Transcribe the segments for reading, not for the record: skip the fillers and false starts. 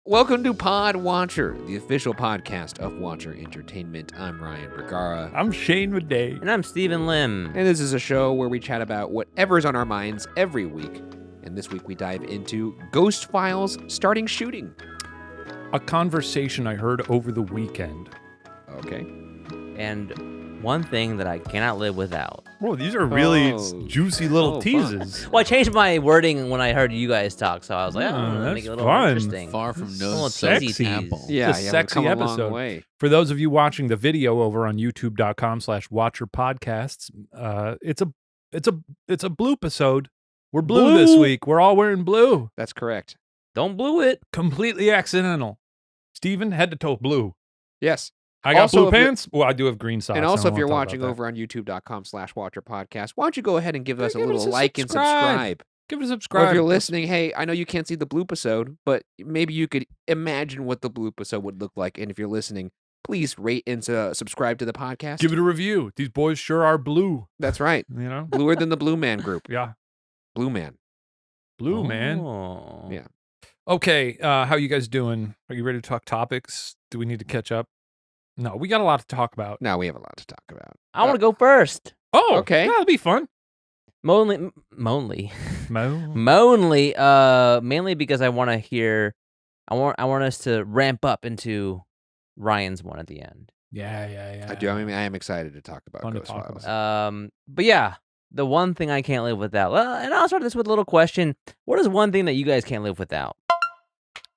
Welcome to Pod Watcher, the official podcast of Watcher Entertainment. I'm Ryan Bergara. I'm Shane Madej. And I'm Stephen Lim. And this is a show where we chat about whatever's on our minds every week. And this week we dive into Ghost Files starting shooting. A conversation I heard over the weekend. Okay. And one thing that I cannot live without. Whoa, these are really juicy little Oh, teases. Well, I changed my wording when I heard you guys talk, so I was like, that's make it a little fun. more interesting. Far from A no little sexy. teasy tease. Yeah, It's a yeah, we've sexy come a long episode. way. For those of you watching the video over on youtube.com/watcherpodcasts, it's a blue episode. We're blue this week. We're all wearing blue. That's correct. Don't blue it. Completely accidental. Steven, head to toe blue. Yes. I got Also, blue if you're- pants. Well, I do have green socks. And I also, don't if you're wanna talk watching about that. over on youtube.com/watcherpodcast, why don't you go ahead and give us a Give us little a like and subscribe. subscribe. Give it a Or subscribe. if you're listening, hey, I know you can't see the blue episode, but maybe you could imagine what the blue episode would look like. And if you're listening, please rate and subscribe to the podcast. Give it a review. These boys sure are blue. That's right. You know? Bluer than the Blue Man Group. Yeah. Blue Man. Blue, man. Oh. Yeah. Okay, how you guys doing? Are you ready to talk topics? Do we need to catch up? No, we got a lot to talk about. Now we have a lot to talk about. I want to go first. Oh, Okay. that'll be fun. Mainly, mainly because I want to hear. I want us to ramp up into Ryan's one at the end. Yeah. I am excited to talk about Fun to Ghost talk Files. about. But yeah, the one thing I can't live without. Well, and I'll start this with a little question. What is one thing that you guys can't live without?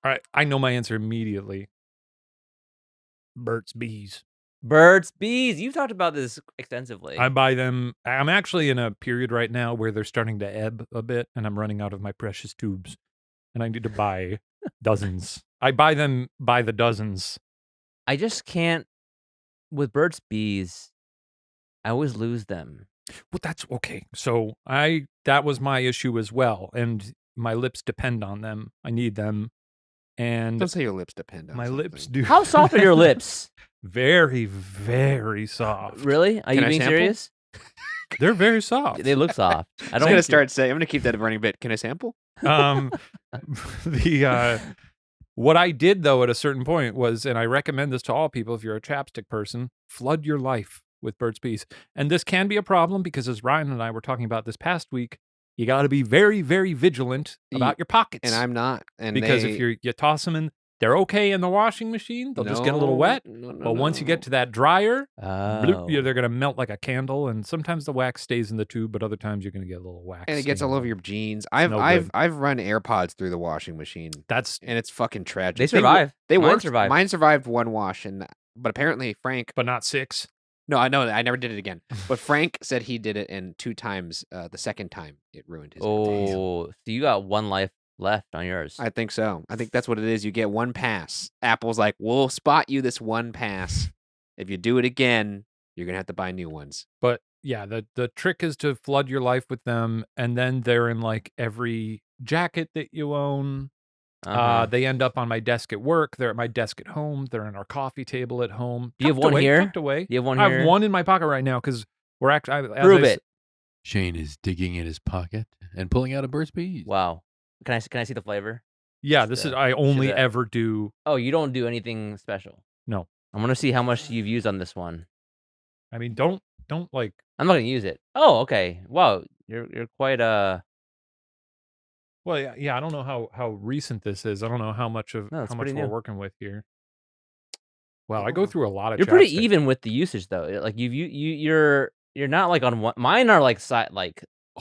All right, I know my answer immediately. Burt's Bees. Birds, bees. You've talked about this extensively. I buy them. I'm actually in a period right now where they're starting to ebb a bit, and I'm running out of my precious tubes, and I need to buy dozens. I buy them by the dozens. I just can't. With Burt's Bees, I always lose them. Well, that's okay. So that was my issue as well, and my lips depend on them. I need them, and Don't say your lips depend on my something. lips do. How soft are your lips? Very, very soft. Really? Are Can you I being sample? serious? They're very soft. They look soft. I I'm don't. going to start saying, I'm going to keep that a running bit. Can I sample? What I did though at a certain point was, and I recommend this to all people if you're a chapstick person, flood your life with Burt's Bees. And this can be a problem because, as Ryan and I were talking about this past week, you got to be very, very vigilant about your pockets. And I'm not. And because they, if you toss them in, they're okay in the washing machine. They'll just get a little wet. But once you get to that dryer, bloop, they're going to melt like a candle. And sometimes the wax stays in the tube, but other times you're going to get a little wax. and it gets stain all on over it. your jeans. no good. I've run AirPods through the washing machine, That's, and it's fucking tragic. They survive. They Mine worked. survived. Mine survived one wash, but apparently Frank. but not 6. No, I know I never did it again. But Frank said he did it, and 2 times. The second time it ruined his. AirPods. Oh, so you got one life left on yours. I think so. I think that's what it is. You get one pass. Apple's like, we'll spot you this one pass. If you do it again, you're gonna have to buy new ones. But yeah, the trick is to flood your life with them, and then they're in like every jacket that you own. Uh-huh. They end up on my desk at work. They're at my desk at home. They're on our coffee table at home. Do you have Tucked one away, here? Tucked away. You have one I here? have one in my pocket right now because we're actually Prove it. Shane is digging in his pocket and pulling out a Burt's Bees. Wow. Can I see the flavor? Yeah, Just, this is. uh, I only should I- ever do. Oh, you don't do anything special. No. I want to see how much you've used on this one. I mean, don't like. I'm not gonna use it. Oh, okay. Wow, you're quite Well, yeah. I don't know how recent this is. I don't know how much No, it's how much pretty we're new. working with here. Wow, I go through a lot of. You're pretty chapstick. even with the usage though. Like you're not like on one. Mine are like Oh, I don't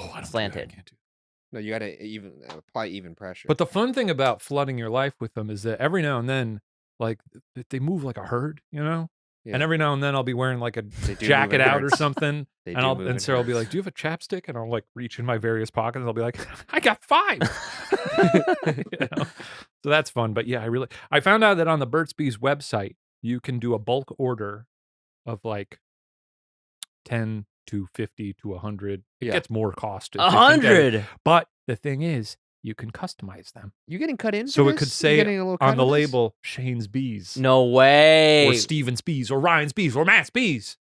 do that. slanted. I can't do that. No, you gotta apply even pressure. But the fun thing about flooding your life with them is that every now and then, like they move like a herd, you know. Yeah. And every now and then I'll be wearing like a They do jacket move in out or herds. something, They and do move in and Sarah will be herds. like, "Do you have a chapstick?" And I'll like reach in my various pockets. And I'll be like, "I got 5." You know? So that's fun. But yeah, I found out that on the Burt's Bees website you can do a bulk order of like 10 to 50 to 100. It Yeah. gets more cost. if you can get it. 100. But the thing is, you can customize them. You getting cut in? So for it could this? You say getting a little cut on the of this? label Shane's Bees. No way. Or Steven's Bees or Ryan's Bees or Matt's Bees.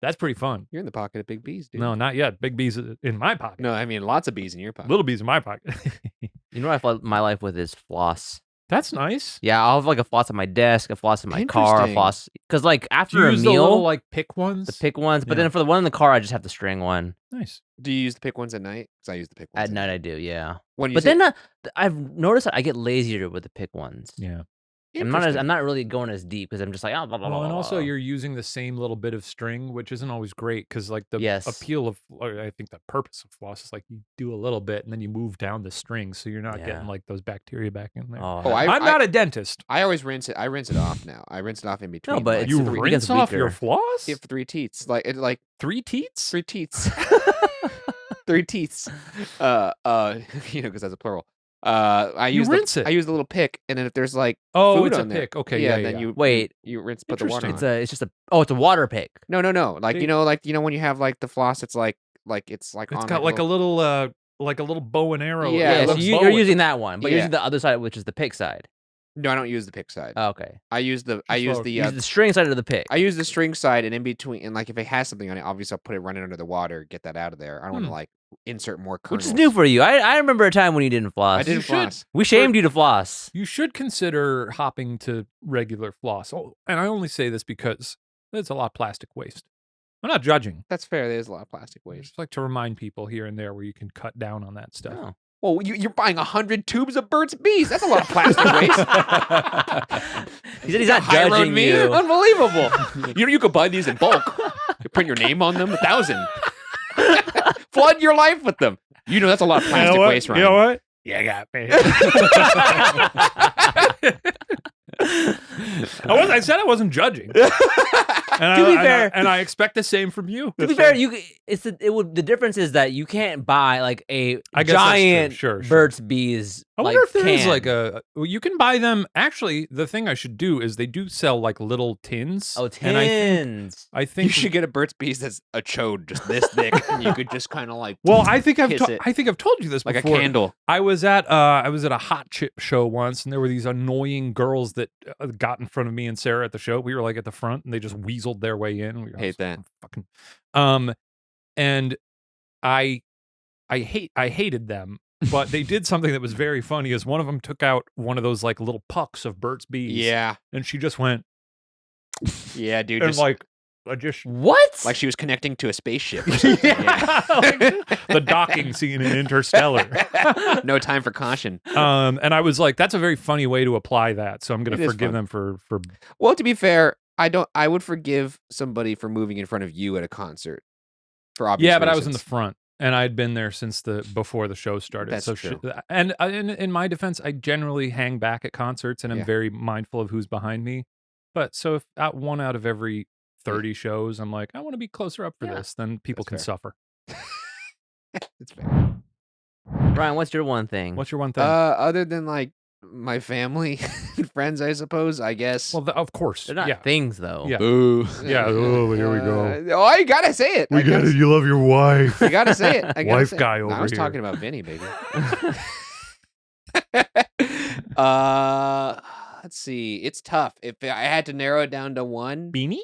That's pretty fun. You're in the pocket of big bees, dude. No, not yet. Big bees in my pocket. No, I mean lots of bees in your pocket. Little bees in my pocket. You know what I flood my life with is floss. That's nice. Yeah, I'll have like a floss on my desk, a floss in my car, a Interesting. floss. Because like Do after you a use the little meal, like pick ones? the pick ones. But Yeah. then for the one in the car, I just have the string one. Nice. Do you use the pick ones at night? Because I use the pick ones At night, I do. Yeah. When you But say, then I've noticed that I get lazier with the pick ones. Yeah. I'm not really going as deep because I'm just like, oh, blah, blah, Well, blah, and blah, also blah. you're using the same little bit of string, which isn't always great because like the Yes. appeal of, I think the purpose of floss is like you do a little bit and then you move down the string, so you're not Yeah. getting like those bacteria back in there. Oh, Oh, I'm not a dentist. I always rinse it. I rinse it off now. I rinse it off in between. but like, it's You three- rinse gets off your weaker. floss? you have 3 teats. Like it like 3 teats? 3 teats. 3 teats. Because that's a plural. I You use rinse it. I use the little pick, and then if there's like Oh, food it's a on there, pick. Okay, yeah, yeah, then yeah. you Wait. you rinse, put the water on. Interesting. It's a water pick. No. Like They- when you have like the floss, it's like It's on got like a little bow and arrow. Yeah, Yeah, it so looks you're using that one, but you're Yeah. using the other side, which is the pick side. No, I don't use the pick side. Oh, okay. I use the Just Use the string side of the pick. I use the string side, and in between, and like if it has something on it, obviously I'll put it running under the water, get that out of there. I don't want to like insert more kernels. Which is new for you. I remember a time when you didn't floss. I didn't You should. floss. We shamed you to floss. You should consider hopping to regular floss. Oh, and I only say this because there's a lot of plastic waste. I'm not judging. That's fair. There's a lot of plastic I waste. just like to remind people here and there where you can cut down on that stuff. Oh. Well, you're buying 100 tubes of Burt's Bees. That's a lot of plastic waste. He said he's not High road judging me? you. Unbelievable. you could buy these in bulk. You print your name on them, 1,000. Flood your life with them. That's a lot of plastic waste, Ryan. You know what? You got me. I said I wasn't judging. To be fair- and I expect the same from you. To be fair, the difference is that you can't buy like a I guess that's true. giant Sure. Burt's Bees. I wonder if there is can. like well, you can buy them. Actually, the thing I should do is they do sell like little tins. Oh, And tins. I You think should get a Burt's Bees that's a chode just this thick, and you could just kind of like Well, I think kiss it. I've told you this like a before. candle. I was at a hot chip show once, and there were these annoying girls that got in front of me and Sarah at the show. We were like at the front, and they just weaseled their way in. We were Hate that. fucking. And I hated them, but they did something that was very funny. Is one of them took out one of those like little pucks of Burt's Bees. Yeah. and she just went Yeah, dude. and Just like I just What? like she was connecting to a spaceship. Or something. yeah, like the docking scene in Interstellar. No time for caution. And I was like, that's a very funny way to apply that. So I'm going It to is forgive fun. them for Well, to be fair, I would forgive somebody for moving in front of you at a concert. For obvious yeah, but I was in the reasons. front and I'd been there since before the show started. That's so true. And in my defense, I generally hang back at concerts and I'm Yeah. very mindful of who's behind me. But so if one out of every 30 shows, I'm like, I want to be closer up for Yeah. this, then people That's can fair. suffer. It's fair. Ryan, what's your one thing? What's your one thing? Other than like my family and friends, I suppose. I guess. well, of course. They're not yeah. things though. Yeah. Boo. Yeah. Oh, here we go. Oh, I gotta say it. I guess. You love your wife. You gotta say it. I gotta Wife say it. guy No, over I was here. talking about Vinny, baby. Let's see. It's tough. If I had to narrow it down to one, Beanie?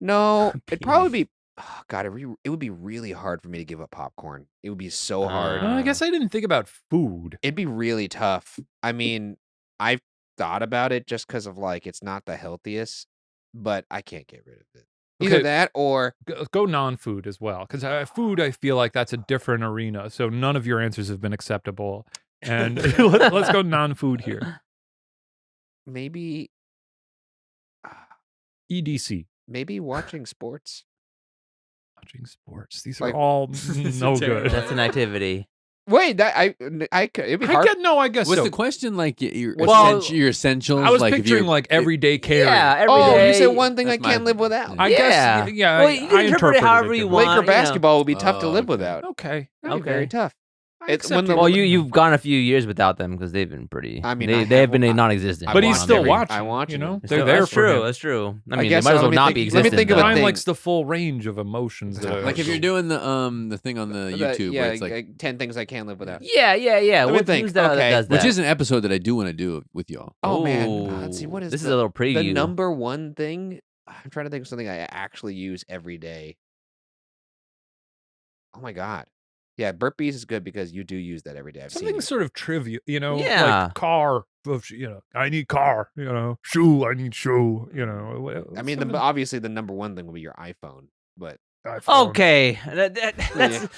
no, it'd probably be. Oh, God, it would be really hard for me to give up popcorn. It would be so hard. I guess I didn't think about food. It'd be really tough. I mean, I've thought about it just because of like it's not the healthiest, but I can't get rid of it. Either Okay. that or Go non-food as well, because food, I feel like that's a different arena. So none of your answers have been acceptable, and let's go non-food here. maybe EDC, maybe watching sports. watching sports. These Like- are all no terrible. good. That's an activity. Wait, that it'd be hard. I guess Was so. the question like Well, your essentials? I was like if picturing you're, like everyday care. Yeah, every Oh, day. you said one thing I That's my- can't live without. I Yeah. guess. Yeah. Well, you can I interpret it interpreted however you differently. want. Laker you know. basketball would be tough to Oh, live okay. without. Okay. That'd be Okay. very tough. I It's accept when the- your Well, limit. you've gone a few years without them because they've been pretty. I mean, they I have have- been I- non-existent. But he's watch still every- watching. I watch you them. know, That's they're there that's for true. him. That's true. I I mean, guess they might so. as well Let me not think- be let me existent. think of though. a Brian thing. likes the full range of emotions. Like like if you're doing the thing on the YouTube yeah, where it's like 10 things I can't live without. Yeah. Let me What think. news that Okay. does that? which is an episode that I do want to do with y'all. Oh man, Ooh. let's see what is this? Is the, a little preview. the number one thing. I'm trying to think of something I actually use every day. Oh my god, yeah, burpees is good because you do use that every day. I've seen Something you. sort of trivial, you know, Yeah. like car, I need car. Shoe. I need shoe. I mean, obviously the number one thing would be your iPhone, but iPhone. Okay, that's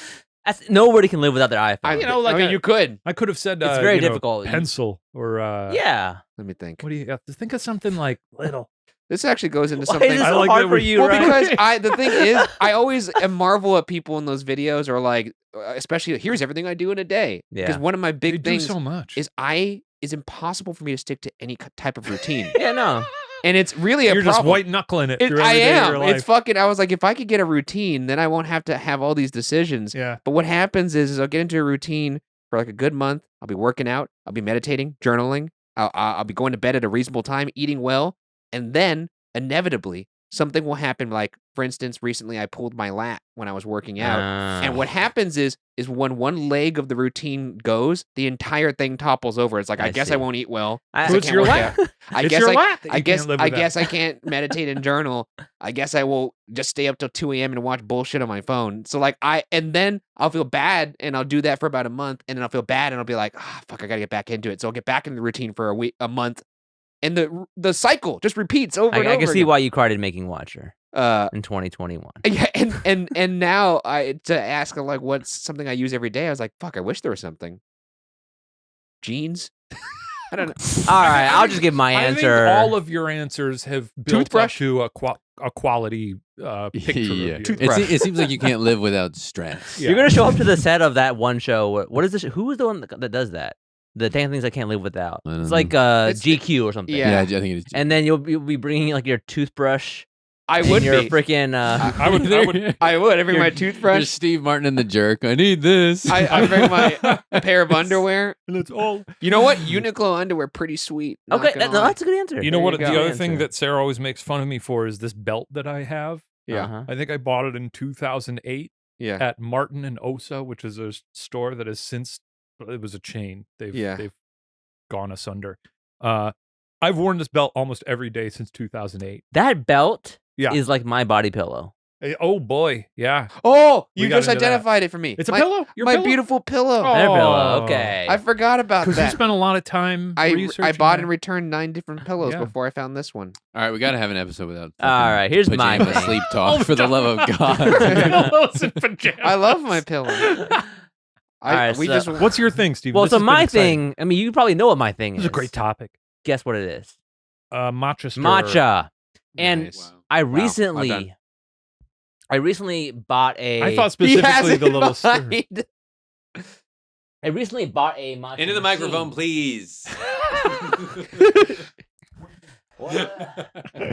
nobody can live without their iPhone. I mean, you could. I could have said It's very difficult. pencil or Yeah. Let me think. What do you have to think of something like little? This actually goes into Why something. is this I so like hard that for we- you, Well, right? because the thing is, I always marvel at people in those videos, or like, especially here's everything I do in a day. Because Yeah. one of my They big do things so much. is it's impossible for me to stick to any type of routine, Yeah, no. and it's really a You're problem. just white knuckling it through I every day of your am. life. It's fucking. I was like, if I could get a routine, then I won't have to have all these decisions. Yeah. But what happens is I'll get into a routine for like a good month. I'll be working out. I'll be meditating, journaling. I'll be going to bed at a reasonable time, eating well, and then inevitably something will happen. Like, for instance, recently I pulled my lat when I was working out. And what happens is when one leg of the routine goes, the entire thing topples over. It's like, I guess see. I won't eat well. I- 'cause So I it's can't your work lat. out. I It's guess your I, lat that I you guess can't live I without. guess I can't meditate and journal. I guess I will just stay up till 2 a.m. and watch bullshit on my phone. So like and then I'll feel bad and I'll do that for about a month, and then I'll feel bad and I'll be like, fuck, I gotta get back into it. So I'll get back into the routine for a month, and the cycle just repeats over and over. I can see again. why you cried in Making Watcher in 2021. Yeah, and now to ask like what's something I use every day, I was like, fuck, I wish there was something. Jeans. I don't know. All right, I'll just give my I answer. think all of your answers have built Toothbrush? up to a quality picture. Yeah. Of you. It seems like you can't live without stress. Yeah. You're gonna show up to the set of that one show. What is this? Who is the one that does that? The 10 things I can't live without. I don't It's know. like It's- GQ or something. Yeah. Yeah, I think it is. And then you'll be bringing like your toothbrush. I and would your be. freaking. I would. I bring my You're toothbrush. Steve Martin and the Jerk. I need this. I bring my pair of underwear. And it's all. You know what? Uniqlo underwear, pretty sweet. Not Okay, gonna no, lie. that's a good answer. You know There what? you The go. other thing Answer. that Sarah always makes fun of me for is this belt that I have. Yeah. Uh-huh. I think I bought it in 2008 Yeah. at Martin and Osa, which is a store that has since it was a chain. They've gone asunder. I've worn this belt almost every day since 2008. That belt Yeah. is like my body pillow. Oh boy, yeah. Oh, We you got just into that. identified it for me. It's a My- pillow. Your My pillow? beautiful pillow. Oh. Better pillow. Oh. Okay. I forgot about Because you that. spent a lot of time I researching. bought that. and returned 9 different pillows Yeah. before I found this one. All right, we got to have an episode without. All right, here's my pajama thing. sleep talk. For the love of God. Pillows and pajamas. I love my pillow. Alright, we so- just What's your thing, Steve? well, so my thing. I mean, you probably know what my thing This is. is a great topic. Guess what it is? Matcha. Stir. Matcha. And Nice. I Wow, well recently, done. bought a. I thought He has specifically it the in little stir. mind. I recently bought a matcha. Into the microphone, machine. please.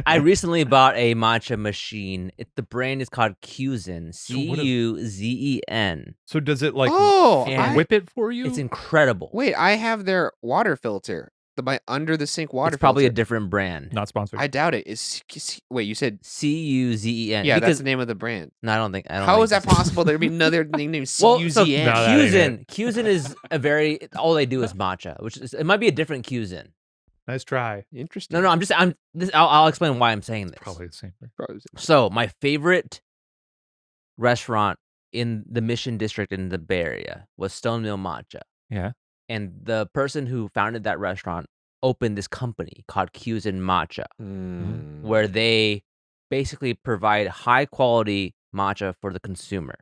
I recently bought a matcha machine. The brand is called Cuzen. So what a- Cuzen. So does it like Oh, And whip it for you? It's incredible. wait, I have their water filter. My under the sink water It's probably a filter. different brand. Not sponsored. I doubt it. Wait, you said Cuzen. yeah, that's because the name of the brand. no, I don't think. How is that possible? There'd be another name named Well, CUZN. so No, that ain't Cuzen is a very all they do is matcha, which is it might be a different Cuzen. Nice try. Interesting. No, I'll explain why I'm saying this. Probably the same thing. Probably. So my favorite restaurant in the Mission District in the Bay Area was Stone Mill Matcha. Yeah. And the person who founded that restaurant opened this company called Cuzen Matcha, Mm. where they basically provide high quality matcha for the consumer.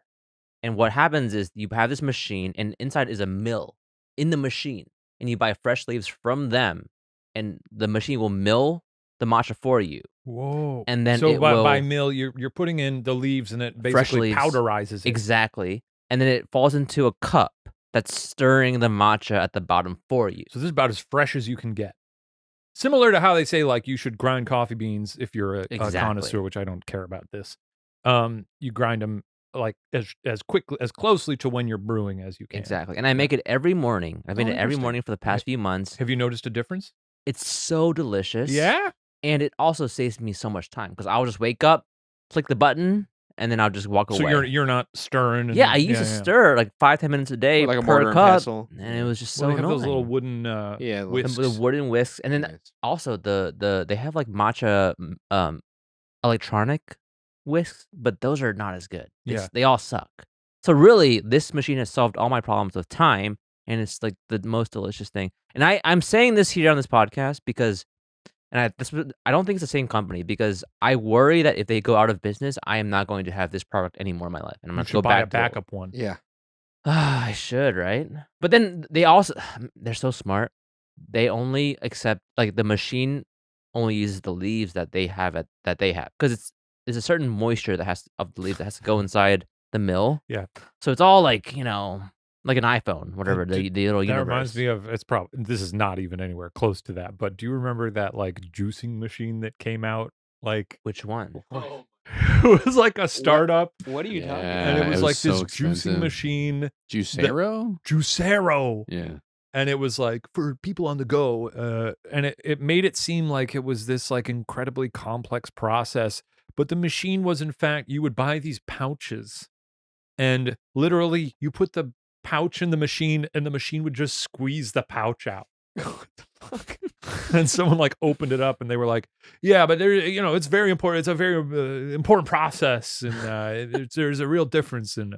And what happens is you have this machine, and inside is a mill in the machine, and you buy fresh leaves from them, and the machine will mill the matcha for you. Whoa. And then so it by will mill, you're putting in the leaves and it Fresh basically leaves. powderizes it. exactly, and then it falls into a cup that's stirring the matcha at the bottom for you. So this is about as fresh as you can get. Similar to how they say like you should grind coffee beans if you're a Exactly. connoisseur, which I don't care about this. You grind them like as quickly as closely to when you're brewing as you can. Exactly, and I make it every morning. I've made Oh, it every interesting. morning for the past few months. Have you noticed a difference? It's so delicious. Yeah. and it also saves me so much time because I'll just wake up, click the button, and then I'll just walk So away. you're not stirring. And, Yeah, I used to stir like 5-10 minutes a day Like a per mortar and cup, pestle. and it was just Well, so they have annoying. those little wooden Yeah, like- whisks. the wooden whisks, and then Nice. also they have like matcha electronic whisks, but those are not as good. Yeah. They all suck. So really, this machine has solved all my problems with time and it's like the most delicious thing. And I'm saying this here on this podcast because, and I don't think it's the same company because I worry that if they go out of business, I am not going to have this product anymore in my life, and I'm You going to should go buy a back to it. backup one. Yeah. I should, right? But then they're so smart. They only accept like the machine only uses the leaves that they have because there's a certain moisture of the leaves that has to go inside the mill. Yeah. So it's all like like an iPhone, whatever the little That universe. reminds me of this is not even anywhere close to that, but do you remember that like juicing machine that came out? Like Which one? it was like a startup. What are you talking And about? it was like so this expensive. juicing machine. Juicero? Juicero. Yeah. And it was like for people on the go. And it made it seem like it was this like incredibly complex process. But the machine was in fact, you would buy these pouches and literally you put the pouch in the machine and the machine would just squeeze the pouch out. What the fuck? And someone like opened it up and they were like, yeah, but there, it's very important. It's a very important process. And there's a real difference in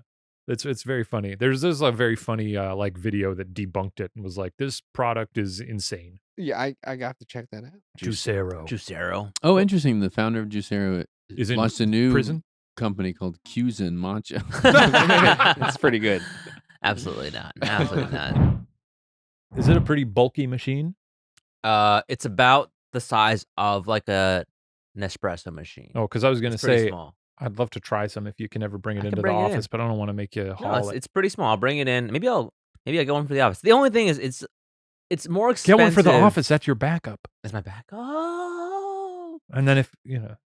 it's very funny. There's a very funny like video that debunked it and was like, this product is insane. Yeah, I got to check that out. Juicero. Oh, interesting. The founder of Juicero Is in launched a new prison. company called Cusin Matcha. That's pretty good. Absolutely not. Absolutely not. Is it a pretty bulky machine? It's about the size of like an espresso machine. Oh, because I was going to It's pretty say, small. I'd love to try some if you can ever bring it I can into the bring it in. office, but I don't want to make you No, haul it. it's pretty small. I'll bring it in. Maybe I get one for the office. The only thing is it's more expensive. Get one for the office. That's your backup. Is my back? Oh. And then if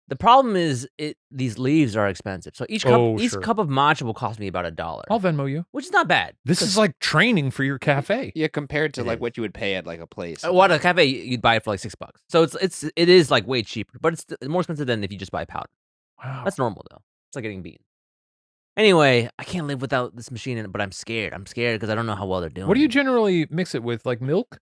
The problem is these leaves are expensive. So each sure. cup of matcha will cost me about $1, I'll Venmo you. which is not bad. This is like training for your cafe. Yeah, compared to It like is. what you would pay at like a place. What a cafe you'd buy it for like $6. So it is like way cheaper, but it's more expensive than if you just buy powder. Wow. That's normal though. It's like getting beans. Anyway, I can't live without this machine in it, but I'm scared. I'm scared because I don't know how well they're doing. What do you generally mix it with? Like milk?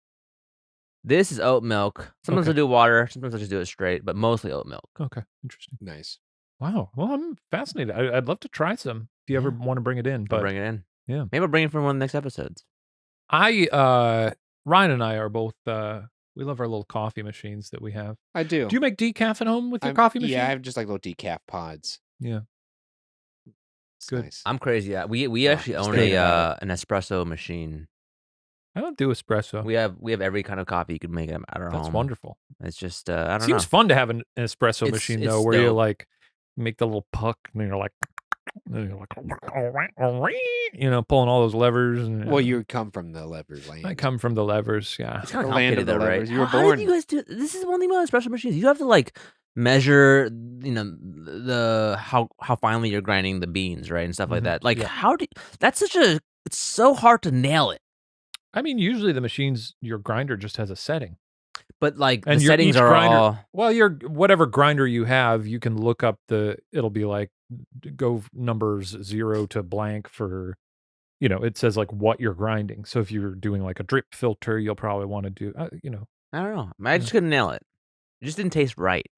This is oat milk. Sometimes Okay. I do water. Sometimes I just do it straight, but mostly oat milk. Okay, interesting. Nice. Wow. Well, I'm fascinated. I'd love to try some if you ever Yeah. want to bring it in. I'll But bring it in. yeah. Maybe I'll bring it for one of the next episodes. Ryan and I are both. We love our little coffee machines that we have. I do. Do you make decaf at home with your I'm- coffee machine? Yeah, I have just like little decaf pods. Yeah. It's Good. nice. I'm crazy. Yeah, we Yeah, actually just own thinking about an espresso machine. I don't do espresso. We have every kind of coffee you could make at our home. That's wonderful. It's just I don't Seems know. fun to have an espresso machine though, it's where you dope. like make the little puck and you're like, pulling all those levers. And, Well, you come from the levers land. I come from the levers. Yeah. It's kind The of land complicated of the though, right? levers. You were How born- did you guys do? This is one thing about espresso machines. You have to like measure, the how finely you're grinding the beans, right, and stuff like Mhm. that. Like, Yeah. it's so hard to nail it. I mean, usually the machines, your grinder just has a setting. But like And the your settings each are grinder- all Well, whatever grinder you have, you can look up it'll be like go numbers 0 to blank for, it says like what you're grinding. So if you're doing like a drip filter, you'll probably want to do, I don't know. I just couldn't nail it. It just didn't taste right.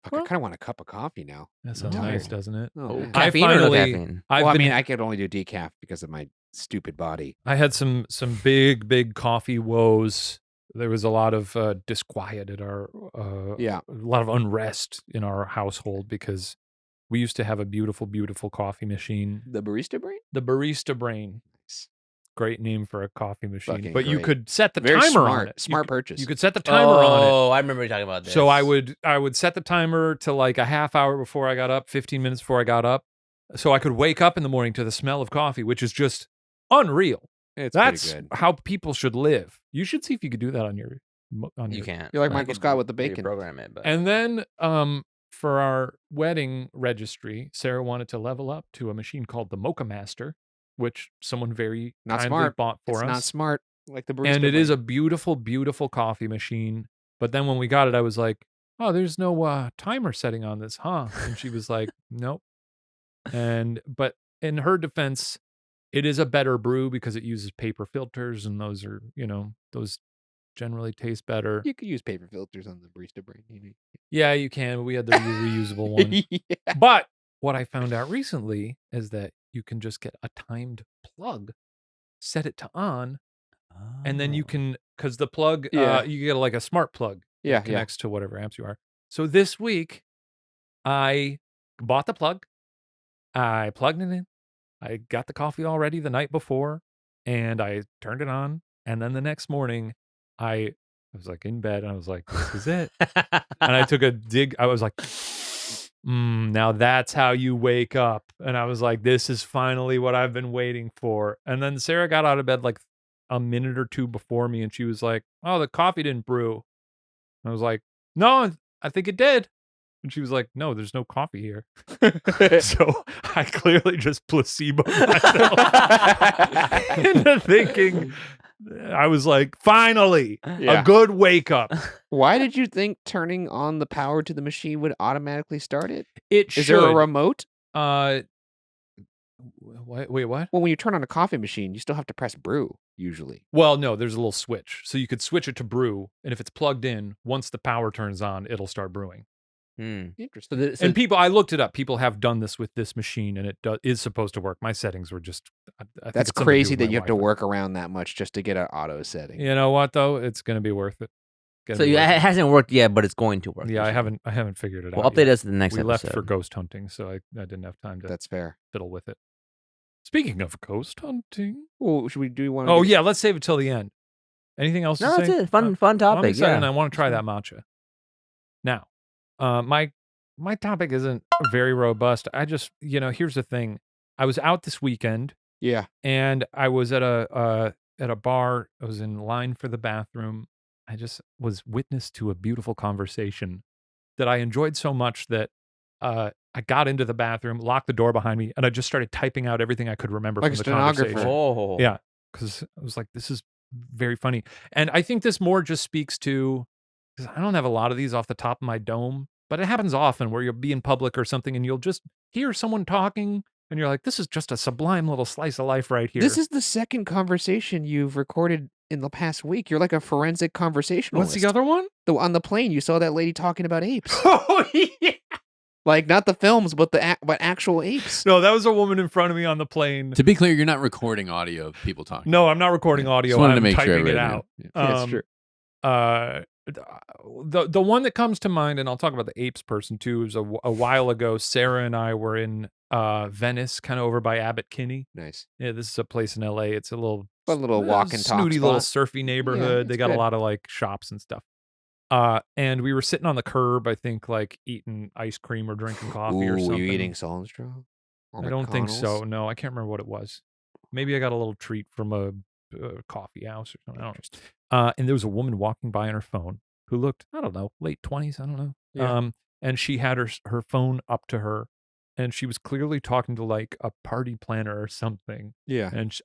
Fuck, I kind of want a cup of coffee now. that sounds No. nice, doesn't it? Oh, Oh, man. caffeine or no finally- caffeine? I've Well, I been- mean, I could only do decaf because of my stupid body. I had some big coffee woes. There was a lot of disquiet at our Yeah. a lot of unrest in our household because we used to have a beautiful coffee machine, The barista brain? the Barista Brain. Nice. Great name for a coffee machine. Fucking But you great. could set the Very timer smart. on it. Smart you, purchase. You could set the timer on it. Oh, I remember you talking about this. So I would set the timer to like a half hour before I got up, 15 minutes before I got up, so I could wake up in the morning to the smell of coffee, which is just unreal. It's That's pretty good. how people should live. You should see if you could do that on your. You can't. You're like I Michael could Scott with the bacon. Program it, but And then for our wedding registry, Sarah wanted to level up to a machine called the Mocha Master, which someone very Not kindly smart. bought for It's us. not smart like the barista And it is brain. a beautiful coffee machine. But then when we got it, I was like, oh, there's no timer setting on this, huh? And she was like, nope. But in her defense, it is a better brew because it uses paper filters, and those are, those generally taste better. You could use paper filters on the barista brain. Yeah, you can. But we had the reusable one. Yeah. But what I found out recently is that you can just get a timed plug set it to on, and then you can, because the plug, Yeah. you get like a smart plug Yeah, that connects to whatever amps you are. So this week, I bought the plug, I plugged it in, I got the coffee all ready the night before, and I turned it on, and then the next morning, I was like in bed, and I was like, this is it. And I took a dig. I was like, now that's how you wake up. And I was like, this is finally what I've been waiting for. And then Sarah got out of bed like a minute or two before me, and she was like, oh, the coffee didn't brew. I was like, no, I think it did. And she was like, no, there's no coffee here. So I clearly just placeboed myself into thinking. I was like, finally, a good wake up. Why did you think turning on the power to the machine would automatically start it? It Is there a remote? Wait, what? Well, when you turn on a coffee machine, you still have to press brew, usually. Well, no, there's a little switch. So you could switch it to brew, and if it's plugged in, once the power turns on, it'll start brewing. Interesting. And people, I looked it up. People have done this with this machine, and it is supposed to work. My settings were just. I think That's it's something to do crazy with that my you have to Wi-Fi. work around that much just to get an auto setting. You know what though? It's going to be worth it. So it hasn't worked yet, but it's going to work. Yeah, I haven't figured it We'll out. update yet. us in the next we episode. left for ghost hunting, so I didn't have time to That's fair. fiddle with it. Speaking of ghost hunting, Well, should we do one? oh yeah, let's save it till the end. Anything else? No, to that's say? it. Fun I'm topic. excited, Yeah. and I want to try that matcha. Now, my topic isn't very robust. I just, here's the thing. I was out this weekend. Yeah. And I was at a bar. I was in line for the bathroom. I just was witness to a beautiful conversation that I enjoyed so much that I got into the bathroom, locked the door behind me, and I just started typing out everything I could remember Like from a the stenographer. conversation. Oh. Yeah, because I was like, this is very funny. And I think this more just speaks to, because I don't have a lot of these off the top of my dome, but it happens often where you'll be in public or something and you'll just hear someone talking and you're like, this is just a sublime little slice of life right here. This is the second conversation you've recorded in the past week. You're like a forensic conversationalist. What's the other one? On the plane, you saw that lady talking about apes. Oh, yeah. Like, not the films, but but actual apes. No, that was a woman in front of me on the plane. To be clear, you're not recording audio of people talking. No, I'm not recording audio. Just wanted I'm to make sure typing it everybody out. knew. Yeah, that's true. The one that comes to mind, and I'll talk about the apes person too, is a while ago, Sarah and I were in Venice, kind of over by Abbot Kinney. Nice. Yeah, this is a place in LA. It's a little Fun little walk and talk snooty little spot. surfy neighborhood. They it's got good. a lot of like shops and stuff. And we were sitting on the curb, I think, like eating ice cream or drinking coffee or Ooh, something. you eating Solenstra? Or I don't think so. McConnell's? No, I can't remember what it was. Maybe I got a little treat from a coffee house or something. I don't know. And there was a woman walking by on her phone who looked, I don't know, late 20s. I don't know. Yeah. And she had her phone up to her, and she was clearly talking to like a party planner or something. Yeah. And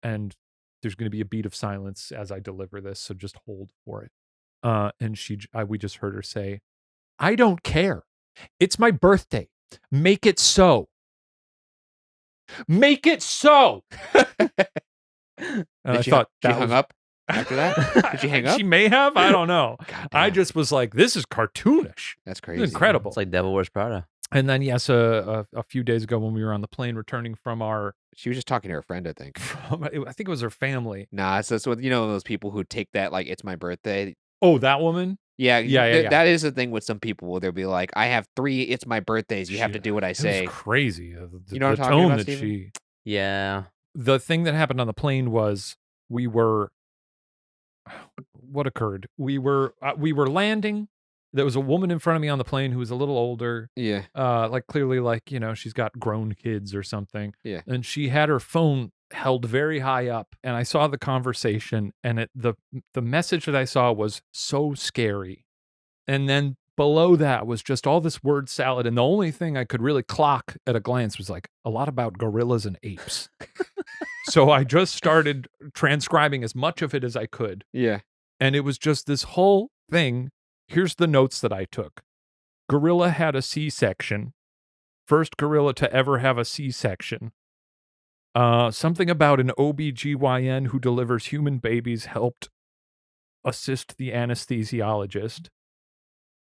and there's going to be a beat of silence as I deliver this, so just hold for it. And we just heard her say, "I don't care. It's my birthday. Make it so. Make it so." And I Did she thought she that hung was, up after that? Did she hang up? She may have. I don't know. God I damn. just was like, this is cartoonish. That's It's crazy. incredible. It's like Devil Wears Prada. And then, yes, a few days ago when we were on the plane returning from She was just talking to her friend, I think. I think it was her family. Nah, it's what those people who take that like it's my birthday. Oh, that woman? Yeah, Yeah. That is the thing with some people where they'll be like, I have 3 it's my birthdays. You have to do what I It say. was crazy. You know what the I'm talking tone about, that Steven? Yeah. the thing that happened on the plane was what occurred? We were landing. There was a woman in front of me on the plane who was a little older. Yeah. Like clearly like, she's got grown kids or something. Yeah. And she had her phone held very high up, and I saw the conversation, and the message that I saw was so scary. And then below that was just all this word salad, and the only thing I could really clock at a glance was like a lot about gorillas and apes. So I just started transcribing as much of it as I could. Yeah. And it was just this whole thing. Here's the notes that I took. Gorilla had a C-section. First gorilla to ever have a C-section. Something about an OBGYN who delivers human babies helped assist the anesthesiologist.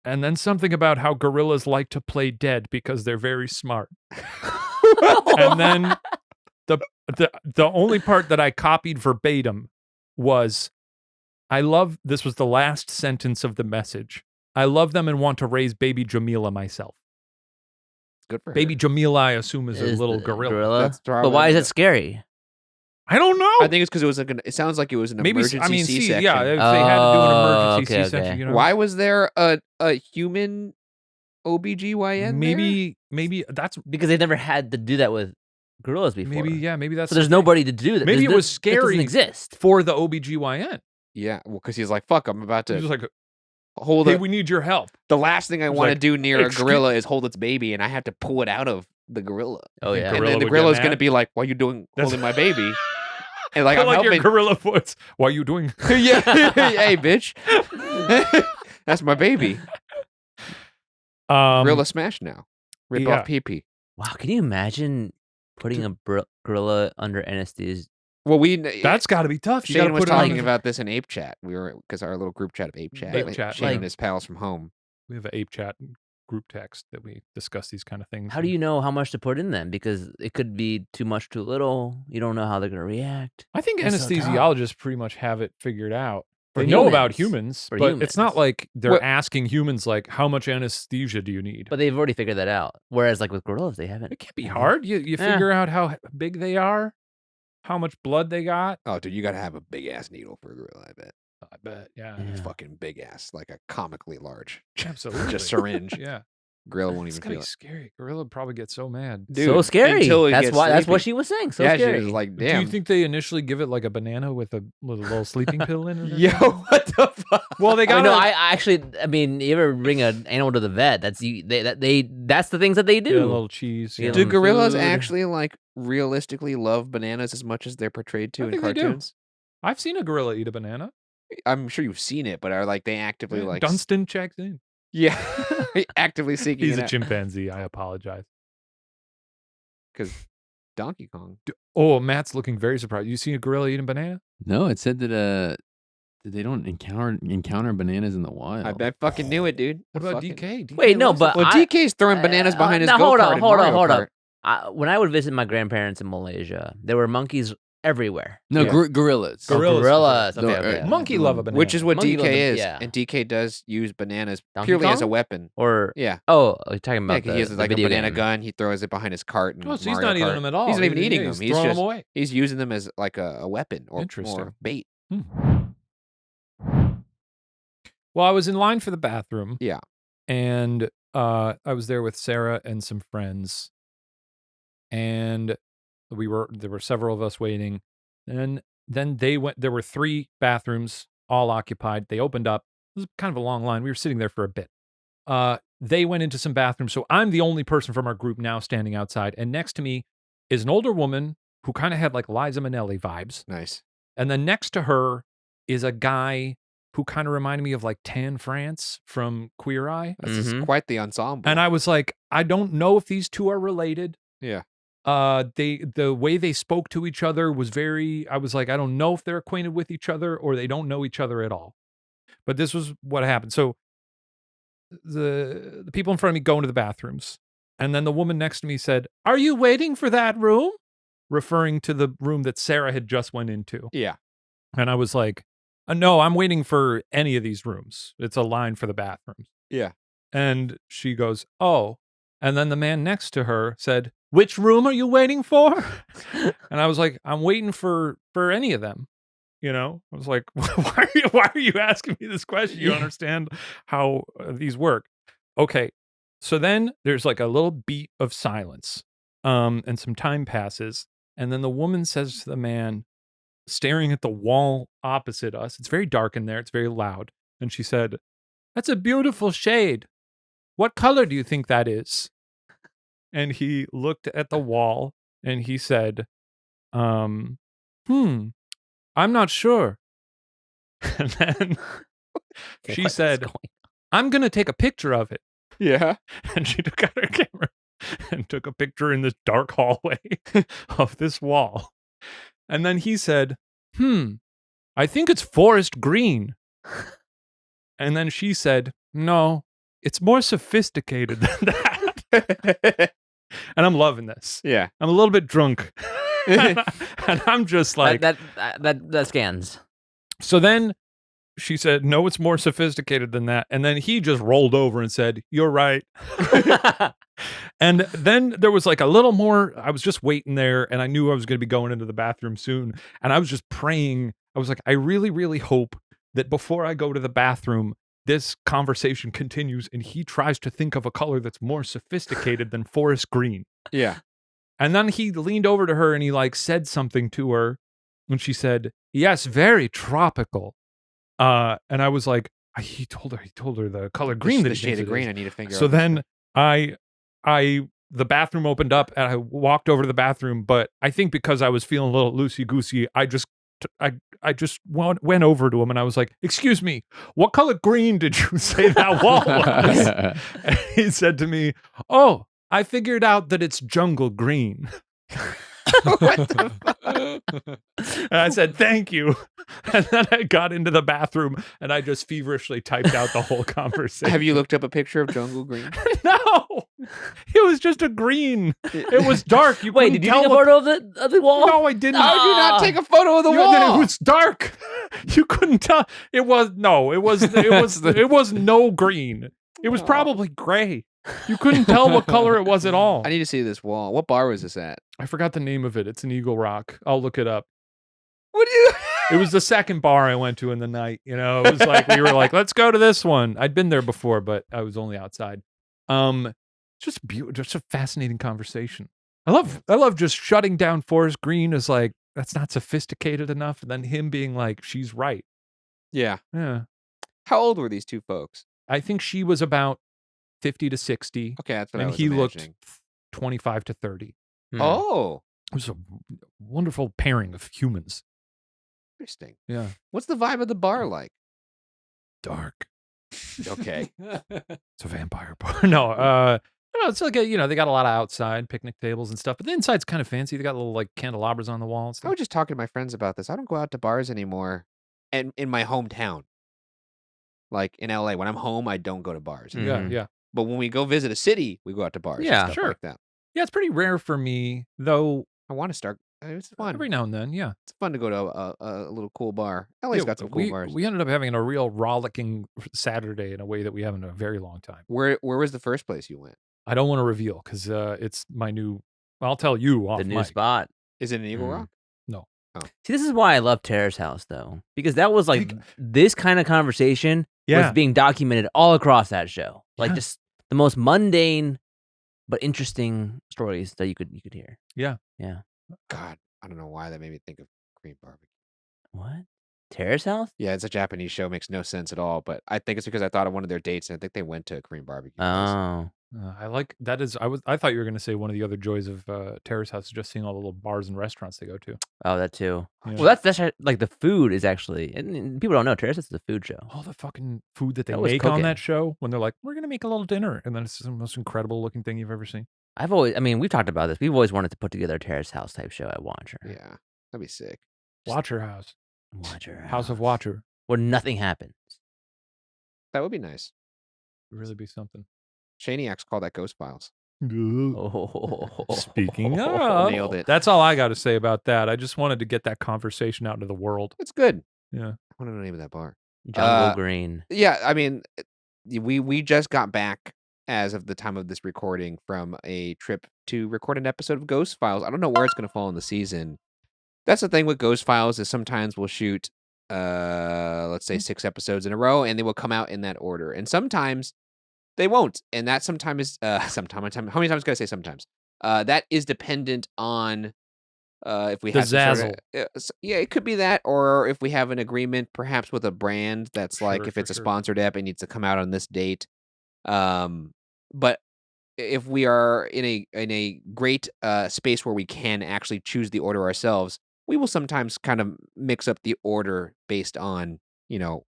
And then something about how gorillas like to play dead because they're very smart. And then the only part that I copied verbatim was, this was the last sentence of the message. I love them and want to raise baby Jamila myself. Good for her. Baby Jamila, I assume, is a little the gorilla. That's But why is it scary? I don't know. I think it's because it sounds like it was an emergency C-section. Yeah, if they had to do an emergency okay, C-section, okay. you know. Why was there a human OBGYN Maybe that's Because they've never had to do that with gorillas before. maybe that's So there's nobody to do that. Maybe it was That scary doesn't exist. for the OBGYN. Yeah, well, because he's like, fuck, I'm about He's to just like, hold hey, it. we need your help. The last thing I He's want to like, do near a "Excuse-" gorilla is hold its baby, and I have to pull it out of the gorilla. Oh yeah. And Gorilla then the would get gorilla's going to mad? be like, "What are you doing holding my baby?" And I like, I'm like your helping. gorilla voice. What are you doing? Yeah, hey, bitch, that's my baby. Gorilla smash now. Rip yeah. off pee-pee. Wow, can you imagine putting a gorilla under anesthesia? Well, That's got to be tough. You got Shane to was put it on. talking about this in Ape Chat. Because our little group chat of Ape Chat. Ape Chat, Shane like- and his pals from home. We have an ape chat group text that we discuss these kind of things. How do you know how much to put in them? Because it could be too much, too little. You don't know how they're going to react. I think That's so tough. anesthesiologists pretty much have it figured out. For They know about humans. humans, For but it's not humans. like they're Well- asking humans like, how much anesthesia do you need? But they've already figured that out. Whereas like with gorillas, they haven't. It can't be hard. You Yeah. figure out how big they are, how much blood they got. Oh, dude, you got to have a big ass needle for a gorilla. I bet. I bet, yeah, Yeah. It's fucking big ass, like a comically large. absolutely. Just syringe. Yeah, Gorilla won't it's even gonna feel be it. scary. Gorilla would probably get so mad. Dude, so scary. until he That's gets why. That's what sleepy. she was saying. So Yeah, scary. she was like, Do damn. you think they initially give it like a banana with a little sleeping pill in it? or Yo, something? what the fuck? Well, they I got mean, no, I actually, I mean, you ever bring an animal to the vet? That's that's the things that they do. a little cheese. Yeah, Yeah. Do gorillas food. actually like realistically love bananas as much as they're portrayed to I in think they do. cartoons? I've seen a gorilla eat a banana. I'm sure you've seen it, but are like they actively Yeah, like Dunstan checks in. yeah, actively seeking He's it a out. chimpanzee. I apologize. Because Donkey Kong. Oh, Matt's looking very surprised. You seen a gorilla eating banana? No, it said that they don't encounter bananas in the wild. I fucking knew it, dude. What about Fucking- DK? Wait, no, but Well, I- DK's throwing bananas behind his now, go-kart hold in on, Mario hold Kart. on. When I would visit my grandparents in Malaysia, there were monkeys everywhere. No, Yeah. gorillas. Gor- Gorillas, Gorillas. for Okay, sure. okay. Monkey love a banana. Which is what Monkey DK love is. yeah. And DK does use bananas Donkey purely as a Kong? weapon. Or Yeah. oh, you're talking Yeah, about 'cause the, he has the like a video banana game. gun. He throws it behind his cart. In Oh, so he's Mario not eating Kart. them at all. He's not even eating them. He's He's throwing just them away. he's using them as like a weapon or Interesting. bait. Well, I was in line for the bathroom. Yeah. And I was there with Sarah and some friends. And there were several of us waiting. And then there were 3 bathrooms all occupied. They opened up. It was kind of a long line. We were sitting there for a bit. They went into some bathrooms. So I'm the only person from our group now standing outside. And next to me is an older woman who kind of had like Liza Minnelli vibes. Nice. And then next to her is a guy who kind of reminded me of like Tan France from Queer Eye. This is Mhm. quite the ensemble. And I was like, I don't know if these two are related. Yeah. The way they spoke to each other was I was like, I don't know if they're acquainted with each other or they don't know each other at all. But this was what happened. So the people in front of me go into the bathrooms. And then the woman next to me said, "Are you waiting for that room?" Referring to the room that Sarah had just went into. Yeah. And I was like, no, I'm waiting for any of these rooms. It's a line for the bathrooms. Yeah. And she goes, "Oh." And then the man next to her said, "Which room are you waiting for?" And I was like, "I'm waiting for any of them." You know, I was like, why are you asking me this question? You Yeah. understand how these work. Okay. So then there's like a little beat of silence. And some time passes. And then the woman says to the man, staring at the wall opposite us, it's very dark in there, it's very loud. And she said, "That's a beautiful shade. What color do you think that is?" And he looked at the wall and he said, I'm not sure. And then she What is said, going- "I'm going to take a picture of it." Yeah. And she took out her camera and took a picture in this dark hallway of this wall. And then he said, "I think it's forest green." And then she said, "No, it's more sophisticated than that." And I'm loving this. Yeah. I'm a little bit drunk. And I'm just like, that scans. so then she said, no, it's more sophisticated than that. And then he just rolled over and said, you're right. And then there was like a little more. I was just waiting there and I knew I was going to be going into the bathroom soon. And I was just praying. I was like, I really, really hope that before I go to the bathroom, this conversation continues and he tries to think of a color that's more sophisticated than forest green. Yeah. And then he leaned over to her and he like said something to her. And she said, yes, very tropical. And I was like, he told her the color green. The shade of green. I need to figure out. So then the bathroom opened up and I walked over to the bathroom, but I think because I was feeling a little loosey goosey, I just went over to him and I was like, excuse me, what color green did you say that wall was? And he said to me, oh, I figured out that it's jungle green. What the fuck? And I said, thank you. And then I got into the bathroom and I just feverishly typed out the whole conversation. Have you looked up a picture of jungle green? No, it was just a green. It was dark. You Wait, couldn't did you tell take a what- photo of the wall? No, I didn't. How did you not take a photo of the It wall? was dark. You couldn't tell. It was no green. It was probably gray. You couldn't tell what color it was at all. I need to see this wall. What bar was this at? I forgot the name of it. It's in Eagle Rock. I'll look it up. What do you? It was the second bar I went to in the night. You know, it was like we were like, let's go to this one. I'd been there before, but I was only outside. Just beautiful, just a fascinating conversation. I love just shutting down Forest Green as like that's not sophisticated enough, and then him being like, she's right. Yeah. Yeah, How old were these two folks? I think she was about 50 to 60, Okay, that's what I and was he imagining. looked 25 to 30. Hmm. Oh, It was a wonderful pairing of humans. interesting. Yeah, What's the vibe of the bar like? dark. Okay. It's a vampire bar. No, it's like they got a lot of outside picnic tables and stuff, but the inside's kind of fancy. They got little like candelabras on the wall and I stuff. was just talking to my friends about this. I don't go out to bars anymore, and in my hometown, like in LA, when I'm home, I don't go to bars. Mm. Yeah, Mhm. yeah. But when we go visit a city, we go out to bars. and Yeah, stuff sure. like that. Yeah, it's pretty rare for me, though. I want to start. It's fun. Every now and then, yeah. It's fun to go to a little cool bar. LA's Yeah, got some cool we, bars. we ended up having a real rollicking Saturday in a way that we haven't in a very long time. Where was the first place you went? I don't want to reveal because it's my new. I'll tell you off The new mic. spot. Is it in Eagle Mm. Rock? See, this is why I love Terrace House, though, because that was like this kind of conversation Yeah. was being documented all across that show. Like Yeah. just the most mundane but interesting stories that you could hear. Yeah. Yeah. God, I don't know why that made me think of Korean barbecue. What? Terrace House? Yeah, it's a Japanese show. Makes no sense at all. But I think it's because I thought of one of their dates, and I think they went to a Korean barbecue. place. Oh. I like that is I thought you were going to say one of the other joys of Terrace House is just seeing all the little bars and restaurants they go to. Oh, that too. Yeah. Well, that's like the food is actually, and people don't know Terrace House is a food show. All the fucking food that they They always make cook on it. that show when they're like, we're going to make a little dinner. And then it's the most incredible looking thing you've ever seen. We've talked about this. We've always wanted to put together a Terrace House type show at Watcher. Yeah, that'd be sick. Watcher House. Watcher House of Watcher. where nothing happens. That would be nice. Would really be something. Shaniacs call that Ghost Files. Oh. Speaking of, Nailed it. that's all I got to say about that. I just wanted to get that conversation out into the world. That's good. Yeah. I want to know the name of that bar. Jungle Green. Yeah, I mean, we just got back as of the time of this recording from a trip to record an episode of Ghost Files. I don't know where it's going to fall in the season. That's the thing with Ghost Files is sometimes we'll shoot, let's say 6 episodes in a row, and they will come out in that order. And sometimes they won't. And that sometimes is, how many times can I say sometimes? That is dependent on if we The have some sort zazzle. of, yeah, it could be that, or if we have an agreement perhaps with a brand that's like Sure, if for it's a sure. sponsored app, it needs to come out on this date. But if we are in a great space where we can actually choose the order ourselves, we will sometimes kind of mix up the order based on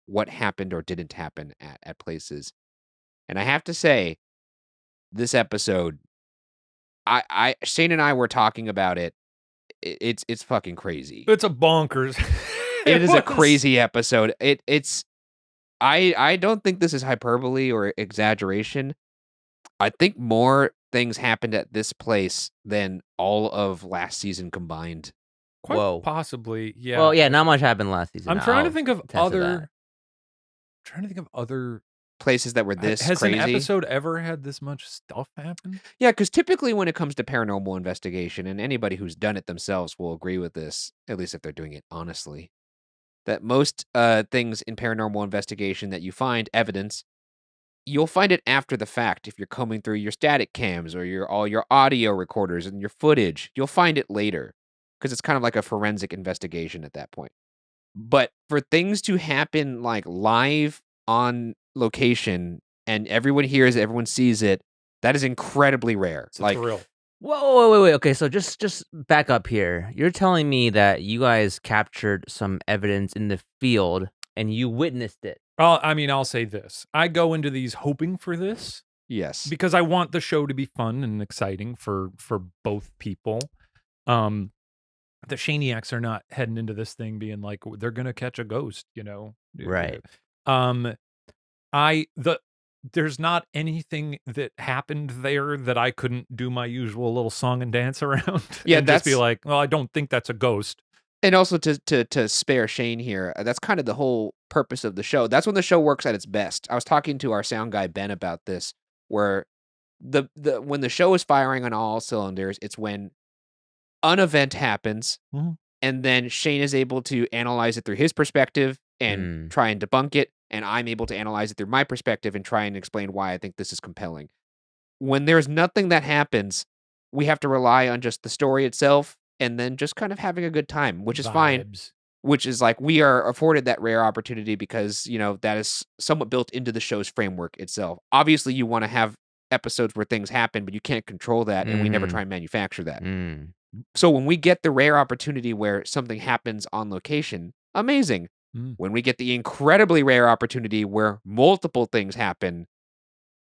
what happened or didn't happen at places. And I have to say, this episode, Shane and I were talking about it. It's fucking crazy. It's a bonkers. It is a was. crazy episode. It's I don't think this is hyperbole or exaggeration. I think more things happened at this place than all of last season combined. Quite Whoa. possibly, yeah. Well, yeah, not much happened last season. I'm trying to I'll think of attest to that. other. Trying to think of other. Places that were this Has crazy. an episode ever had this much stuff happen? Yeah, because typically when it comes to paranormal investigation, and anybody who's done it themselves will agree with this, at least if they're doing it honestly, that most things in paranormal investigation that you find evidence, you'll find it after the fact. If you're combing through your static cams or all your audio recorders and your footage, you'll find it later because it's kind of like a forensic investigation at that point. But for things to happen like live on location and everyone hears it, everyone sees it, that is incredibly rare. It's a Like, thrill. Whoa, wait. Okay, so just back up here. You're telling me that you guys captured some evidence in the field and you witnessed it. Well, I mean, I'll say this. I go into these hoping for this yes. because I want the show to be fun and exciting for both people. The Shaniacs are not heading into this thing being like they're gonna catch a ghost, you know. Right. There's not anything that happened there that I couldn't do my usual little song and dance around. Yeah, and just be that's- like, well, I don't think that's a ghost. And also to spare Shane here, that's kind of the whole purpose of the show. That's when the show works at its best. I was talking to our sound guy Ben about this, where the when the show is firing on all cylinders, it's when an event happens, Mhm. and then Shane is able to analyze it through his perspective and try and debunk it, and I'm able to analyze it through my perspective and try and explain why I think this is compelling. When there's nothing that happens, we have to rely on just the story itself and then just kind of having a good time, which is fine. Vibes. Which is like we are afforded that rare opportunity because, you know, that is somewhat built into the show's framework itself. Obviously, you want to have episodes where things happen, but you can't control that, and we never Mhm. try and manufacture that. Mm. So when we get the rare opportunity where something happens on location, amazing. Mm. When we get the incredibly rare opportunity where multiple things happen,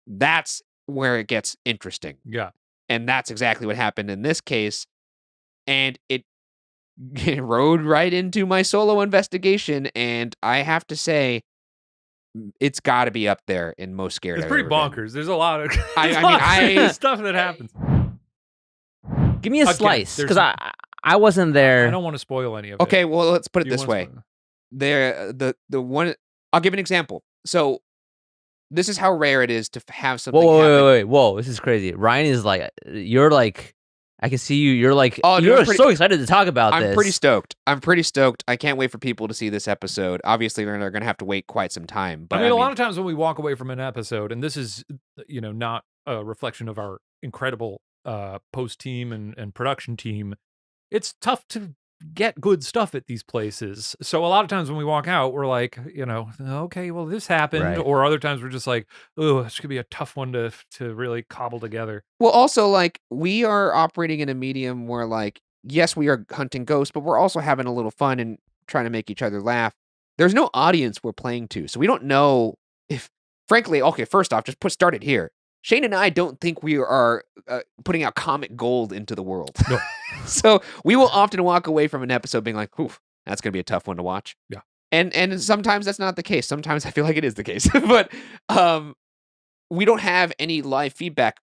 that's where it gets interesting. Yeah. And that's exactly what happened in this case. And it rode right into my solo investigation. And I have to say, it's got to be up there in most scared. It's I've pretty ever been. bonkers. There's a lot of I mean, stuff that happens. Give me a Again, slice, there's- because I wasn't there. I don't want to spoil any of it. Okay, well, let's put it Do you this wanna way. spoil The one, I'll give an example. So this is how rare it is to have something Whoa, happen. whoa, this is crazy. Ryan is like, you're like, I can see you. You're like, Oh, dude, you're I'm pretty- so excited to talk about this. I'm pretty stoked. I can't wait for people to see this episode. Obviously, they're going to have to wait quite some time. But I mean, a lot of times when we walk away from an episode, and this is, you know, not a reflection of our incredible post team and production team, it's tough to get good stuff at these places. So a lot of times when we walk out, we're like, you know, okay, well, this happened. Right. Or other times we're just like, oh, this could be a tough one to really cobble together. Well, also, like, we are operating in a medium where, like, yes, we are hunting ghosts, but we're also having a little fun and trying to make each other laugh. There's no audience we're playing to, so we don't know if, frankly, okay, first off, just start it here. Shane and I don't think we are putting out comic gold into the world. No. So we will often walk away from an episode being like, oof, that's going to be a tough one to watch. Yeah. And sometimes that's not the case. Sometimes I feel like it is the case. But we don't have any live feedback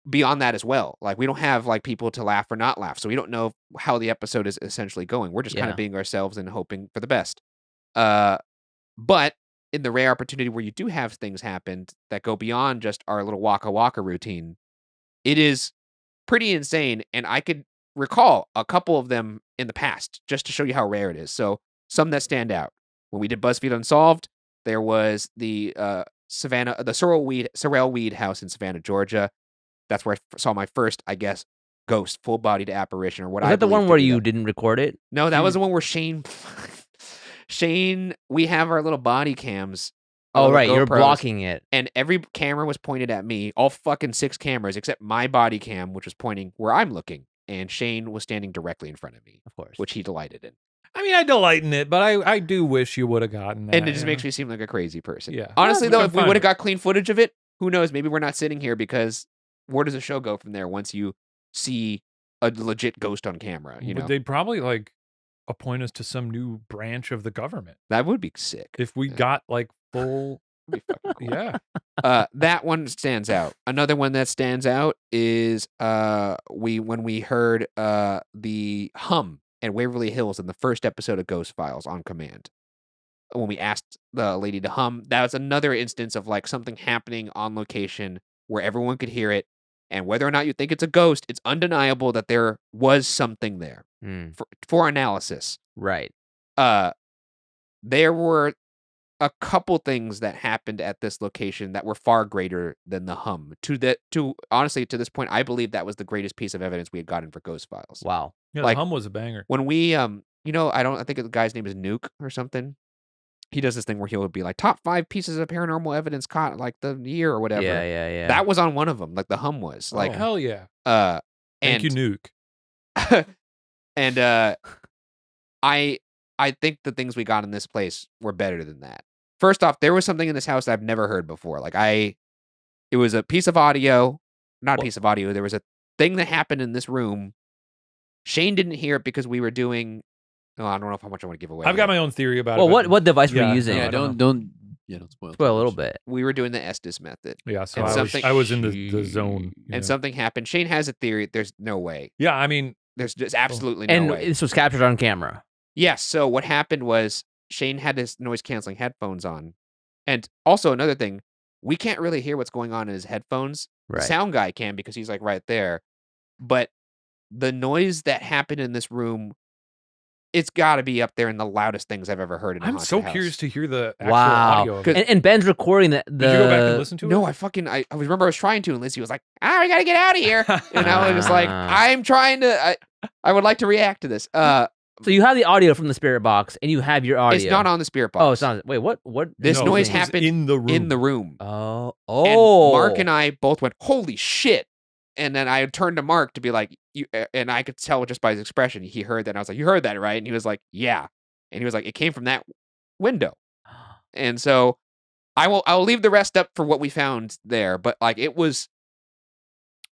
beyond that as well. Like, we don't have like people to laugh or not laugh. So we don't know how the episode is essentially going. We're just kind Yeah. of being ourselves and hoping for the best. But in the rare opportunity where you do have things happen that go beyond just our little waka waka routine, it is pretty insane. And I could recall a couple of them in the past just to show you how rare it is. So some that stand out. When we did BuzzFeed Unsolved, there was the Sorrel Weed house in Savannah, Georgia. That's where I saw my first, I guess, ghost, full-bodied apparition, or what Was I that the believe one to where be you that. didn't record it? No, that was the one where Shane, we have our little body cams. our Oh, little right. You're GoPros, blocking it. and every camera was pointed at me, all fucking 6 cameras, except my body cam, which was pointing where I'm looking, and Shane was standing directly in front of me, Of course. which he delighted in. I mean, I delight in it, but I do wish you would have gotten that. And it just makes me seem like a crazy person. Yeah. Honestly, Yeah, though, I'm if we fine would with have got clean footage of it, who knows? Maybe we're not sitting here because where does the show go from there once you see a legit ghost on camera? You know, They'd probably like appoint us to some new branch of the government that would be sick. if we got like full That'd be fucking cool. Yeah. That one stands out. Another one that stands out is when we heard the hum at Waverly Hills in the first episode of Ghost Files on command. When we asked the lady to hum, that was another instance of like something happening on location where everyone could hear it, and whether or not you think it's a ghost, it's undeniable that there was something there for analysis. Right. There were a couple things that happened at this location that were far greater than the hum. Honestly, to this point, I believe that was the greatest piece of evidence we had gotten for Ghost Files. Wow. Yeah, Like, the hum was a banger. When we I think the guy's name is Nuke or something. He does this thing where he'll be like top 5 pieces of paranormal evidence caught like the year or whatever. Yeah. That was on one of them. Like the hum was like, Oh, hell yeah. Thank you, Nuke. And I think the things we got in this place were better than that. First off, there was something in this house that I've never heard before. Like it was a piece of audio, not a piece of audio. There was a thing that happened in this room. Shane didn't hear it because we were doing. Oh, I don't know how much I want to give away. I've got my own theory about Well, it. but- what device were Yeah, you using? Yeah, don't don't spoil. Spoil a too little much. bit. We were doing the Estes method. Yeah, so And I was in the zone. Yeah. And something happened. Shane has a theory. There's no way. Yeah, I mean, There's just absolutely no And way. this was captured on camera. Yes. So what happened was Shane had his noise canceling headphones on. And also another thing, we can't really hear what's going on in his headphones. Right. The sound guy can because he's like right there. But the noise that happened in this room, it's got to be up there in the loudest things I've ever heard in a I'm haunted so house. curious to hear the actual Wow. audio of it. And Ben's recording the. Did you go back and listen to it? No, I remember I was trying to, and Lizzie was like, we got to get out of here. And I was just like, I'm trying to, I would like to react to this. So you have the audio from the spirit box, and you have your audio. It's not on the spirit box. Oh, it's not. Wait, what? This No, noise this was happened in the room. in the room. Oh. And Mark and I both went, holy shit. And then I turned to Mark to be like, and I could tell just by his expression, he heard that. And I was like, you heard that, right? And he was like, yeah. And he was like, it came from that window. And so I'll leave the rest up for what we found there. But like, it was.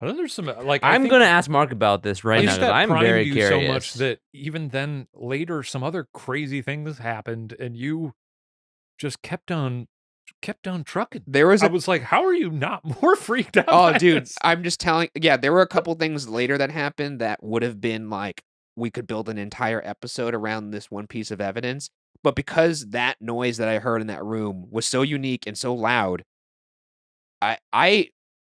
I think there's some like I'm gonna ask Mark about this right I now think because that I'm primed very you curious. so much that even then later some other crazy things happened and you just kept on trucking. There was I was like, how are you not more freaked out? Oh, by dude, this? I'm just telling. Yeah, there were a couple things later that happened that would have been like, we could build an entire episode around this one piece of evidence. But because that noise that I heard in that room was so unique and so loud,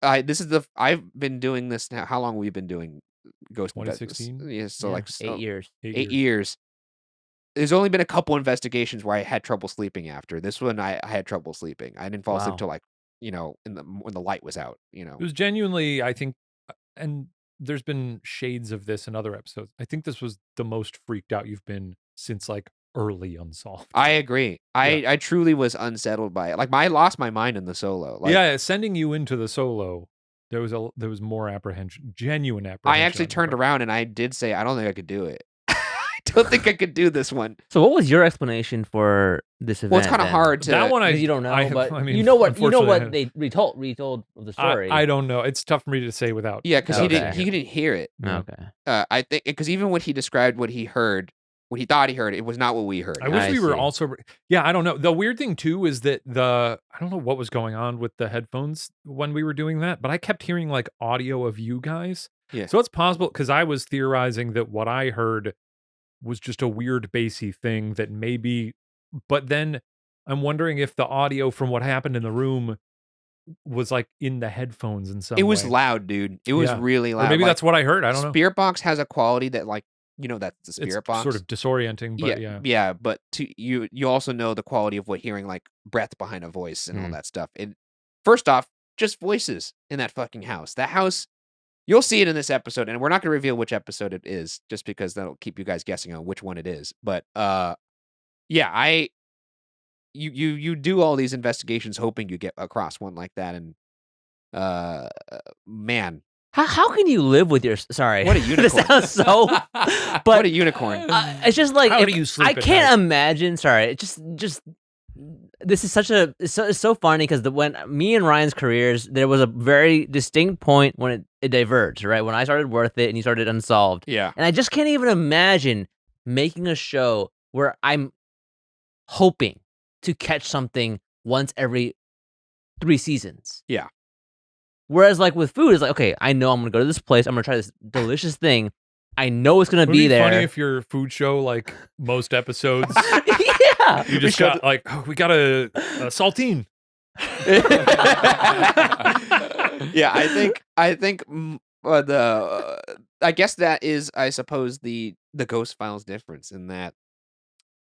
I've been doing this now. How long have we been doing Ghost? 2016? Yeah, so Yeah, like 8 years. 8 years. There's only been a couple investigations where I had trouble sleeping after. This one, I had trouble sleeping. I didn't fall asleep Wow. till like, when the light was out, It was genuinely, I think, and there's been shades of this in other episodes. I think this was the most freaked out you've been since like early Unsolved. I agree. I truly was unsettled by it. Like I lost my mind in the solo. Like, yeah, sending you into the solo, there was more apprehension, genuine apprehension. I actually on your turned part. around and I did say, I don't think I could do it. I don't think I could do this one. So what was your explanation for this event? Well, it's kind of then? hard to. That one Because you don't know, but I mean, you know what unfortunately, they retold of the story. I don't know. It's tough for me to say without. Yeah, because Okay. he didn't hear it. Okay. I think because even when he described what he heard, what he thought he heard, it was not what we heard. I wish I we were see. also. Yeah, I don't know. The weird thing too is that I don't know what was going on with the headphones when we were doing that, but I kept hearing like audio of you guys. Yeah. So it's possible because I was theorizing that what I heard was just a weird bassy thing that maybe, but then I'm wondering if the audio from what happened in the room was like in the headphones in some It was way. loud, dude. It was Yeah. really loud. Or maybe Like, that's what I heard. I don't know. Spirit Box has a quality that, like, that's the It's Spirit Box. sort of disorienting, but yeah. Yeah, but you also know the quality of what hearing like breath behind a voice and all that stuff. And first off, just voices in that fucking house. That house, you'll see it in this episode, and we're not going to reveal which episode it is, just because that'll keep you guys guessing on which one it is. But yeah, you do all these investigations hoping you get across one like that, and man, How can you live with your? Sorry, what a this unicorn! sounds so. But What a unicorn! it's just like How if- do you sleep I at can't night? imagine. Sorry, it just this is such a it's so funny because when me and Ryan's careers, there was a very distinct point when it diverged. Right when I started Worth It and you started Unsolved, Yeah, and I just can't even imagine making a show where I'm hoping to catch something once every 3 seasons. Yeah. Whereas like with food, it's like, okay, I know I'm gonna go to this place. I'm gonna try this delicious thing. I know it's gonna Would it be be there. funny if your food show, like most episodes, Yeah. you just got like, oh, we got a saltine. Yeah, I think I guess that is, I suppose, the Ghost Files difference in that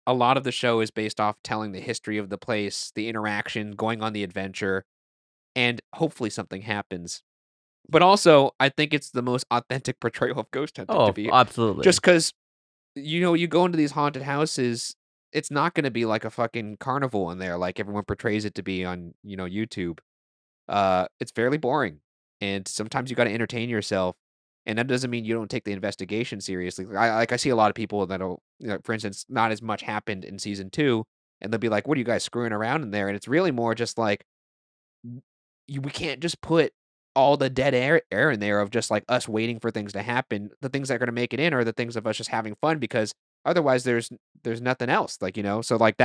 a lot of the show is based off telling the history of the place, the interaction, going on the adventure, and hopefully something happens. But also, I think it's the most authentic portrayal of ghost hunting Oh, to be. absolutely. Just because, you go into these haunted houses, it's not going to be like a fucking carnival in there, like everyone portrays it to be on, YouTube. It's fairly boring, and sometimes you got to entertain yourself, and that doesn't mean you don't take the investigation seriously. I see a lot of people that'll, for instance, not as much happened in season 2, and they'll be like, "What are you guys screwing around in there?" And it's really more just like we can't just put all the dead air in there of just like us waiting for things to happen. The things that are going to make it in are the things of us just having fun, because otherwise there's nothing else. So like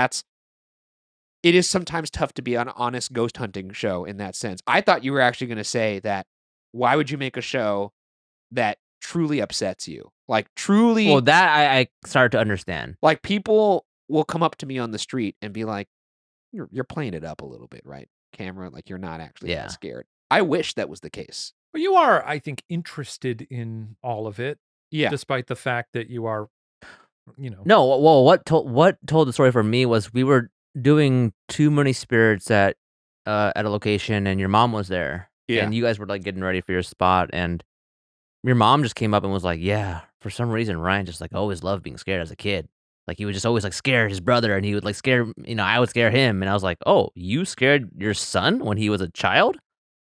it is sometimes tough to be an honest ghost hunting show in that sense. I thought you were actually going to say that. Why would you make a show that truly upsets you? Like truly, Well, that I started to understand. like people will come up to me on the street and be like, "You're playing it up a little bit, right, camera? Like you're not actually that Yeah. scared." I wish that was the case. But you are, I think, interested in all of it, Yeah, despite the fact that you are, No, well, what told the story for me was we were doing Too Many Spirits at a location, and your mom was there, Yeah. and you guys were like getting ready for your spot, and your mom just came up and was like, "Yeah, for some reason, Ryan just like always loved being scared as a kid. Like he would just always like scare his brother, and he would like scare, I would scare him." And I was like, "Oh, you scared your son when he was a child?"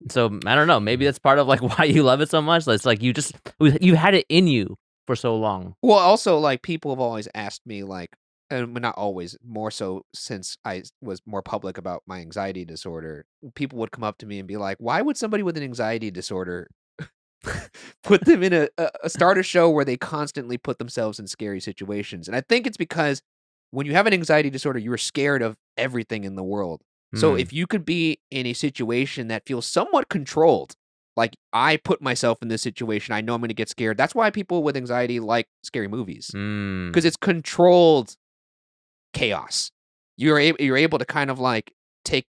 So I don't know. Maybe that's part of like why you love it so much. It's like you had it in you for so long. Well, also, like, people have always asked me, like, and not always, more so since I was more public about my anxiety disorder. People would come up to me and be like, "Why would somebody with an anxiety disorder put them in start a show where they constantly put themselves in scary situations?" And I think it's because when you have an anxiety disorder, you're scared of everything in the world. So Hmm. if you could be in a situation that feels somewhat controlled, like I put myself in this situation, I know I'm going to get scared. That's why people with anxiety like scary movies, Mm. because it's controlled chaos. You're able to kind of like take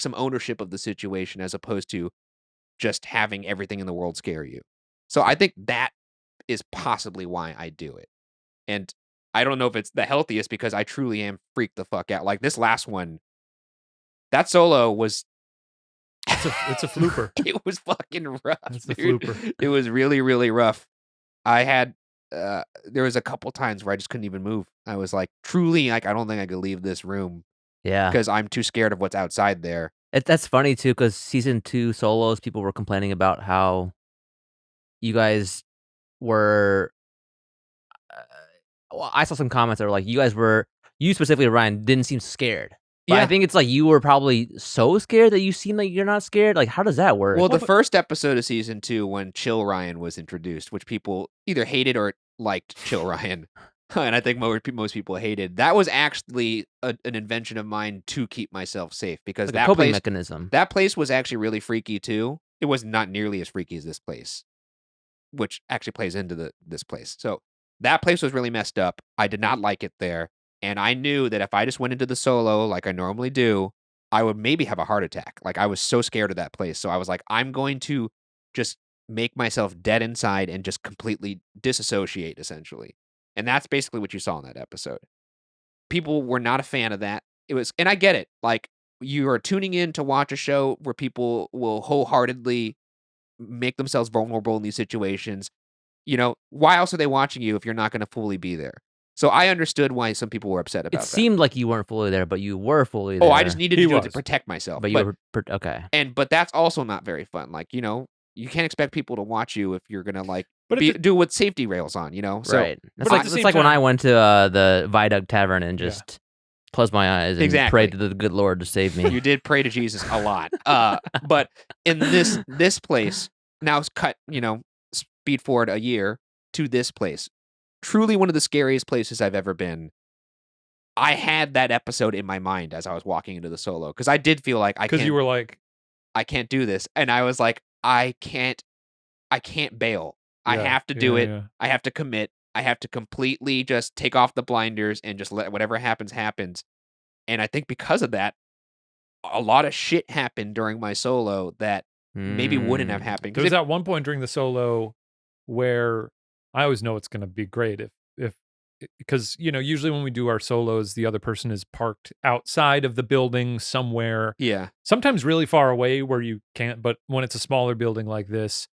some ownership of the situation as opposed to just having everything in the world scare you. So I think that is possibly why I do it. And I don't know if it's the healthiest, because I truly am freaked the fuck out. Like this last one, that solo was it's a flooper. it was fucking rough. It's the dude. flooper. It was really, really rough. I had there was a couple times where I just couldn't even move. I was like, truly, like, I don't think I could leave this room Yeah. because I'm too scared of what's outside there. That's funny too, because season 2 solos, people were complaining about how you guys were. Well, I saw some comments that were like, you specifically, Ryan, didn't seem scared. But Yeah. I think it's like you were probably so scared that you seem like you're not scared. Like, how does that work? Well, the first episode of season 2, when Chill Ryan was introduced, which people either hated or liked Chill Ryan, and I think most people hated, that was actually an invention of mine to keep myself safe, because like a that coping place mechanism. that place was actually really freaky too. It was not nearly as freaky as this place, which actually plays into this place. So that place was really messed up. I did not like it there, and I knew that if I just went into the solo like I normally do, I would maybe have a heart attack. Like, I was so scared of that place. So I was like, I'm going to just make myself dead inside and just completely disassociate, essentially. And that's basically what you saw in that episode. People were not a fan of that. And I get it. Like, you are tuning in to watch a show where people will wholeheartedly make themselves vulnerable in these situations. Why else are they watching you if you're not going to fully be there? So I understood why some people were upset about It that. seemed like you weren't fully there, but you were fully there. Oh, I just needed He to do it to was. protect myself. But you were okay. But that's also not very fun. Like, you can't expect people to watch you if you're gonna like But at the- do with safety rails on. So Right. It's but like at the it's same like when I time- went to the Viaduct Tavern and just closed my eyes and Exactly. prayed to the good Lord to save me. you did pray to Jesus a lot. But in this place, now it's cut. Speed forward a year to this place. Truly one of the scariest places I've ever been. I had that episode in my mind as I was walking into the solo, because I did feel like Because you were like, I can't do this. And I was like, I can't bail. I Yeah, have to do yeah, it. yeah. I have to commit. I have to completely just take off the blinders and just let whatever happens. And I think because of that, a lot of shit happened during my solo that maybe wouldn't have happened. There was at one point during the solo where I always know it's going to be great if because usually when we do our solos, the other person is parked outside of the building somewhere, Yeah. sometimes really far away where you can't. But when it's a smaller building like this,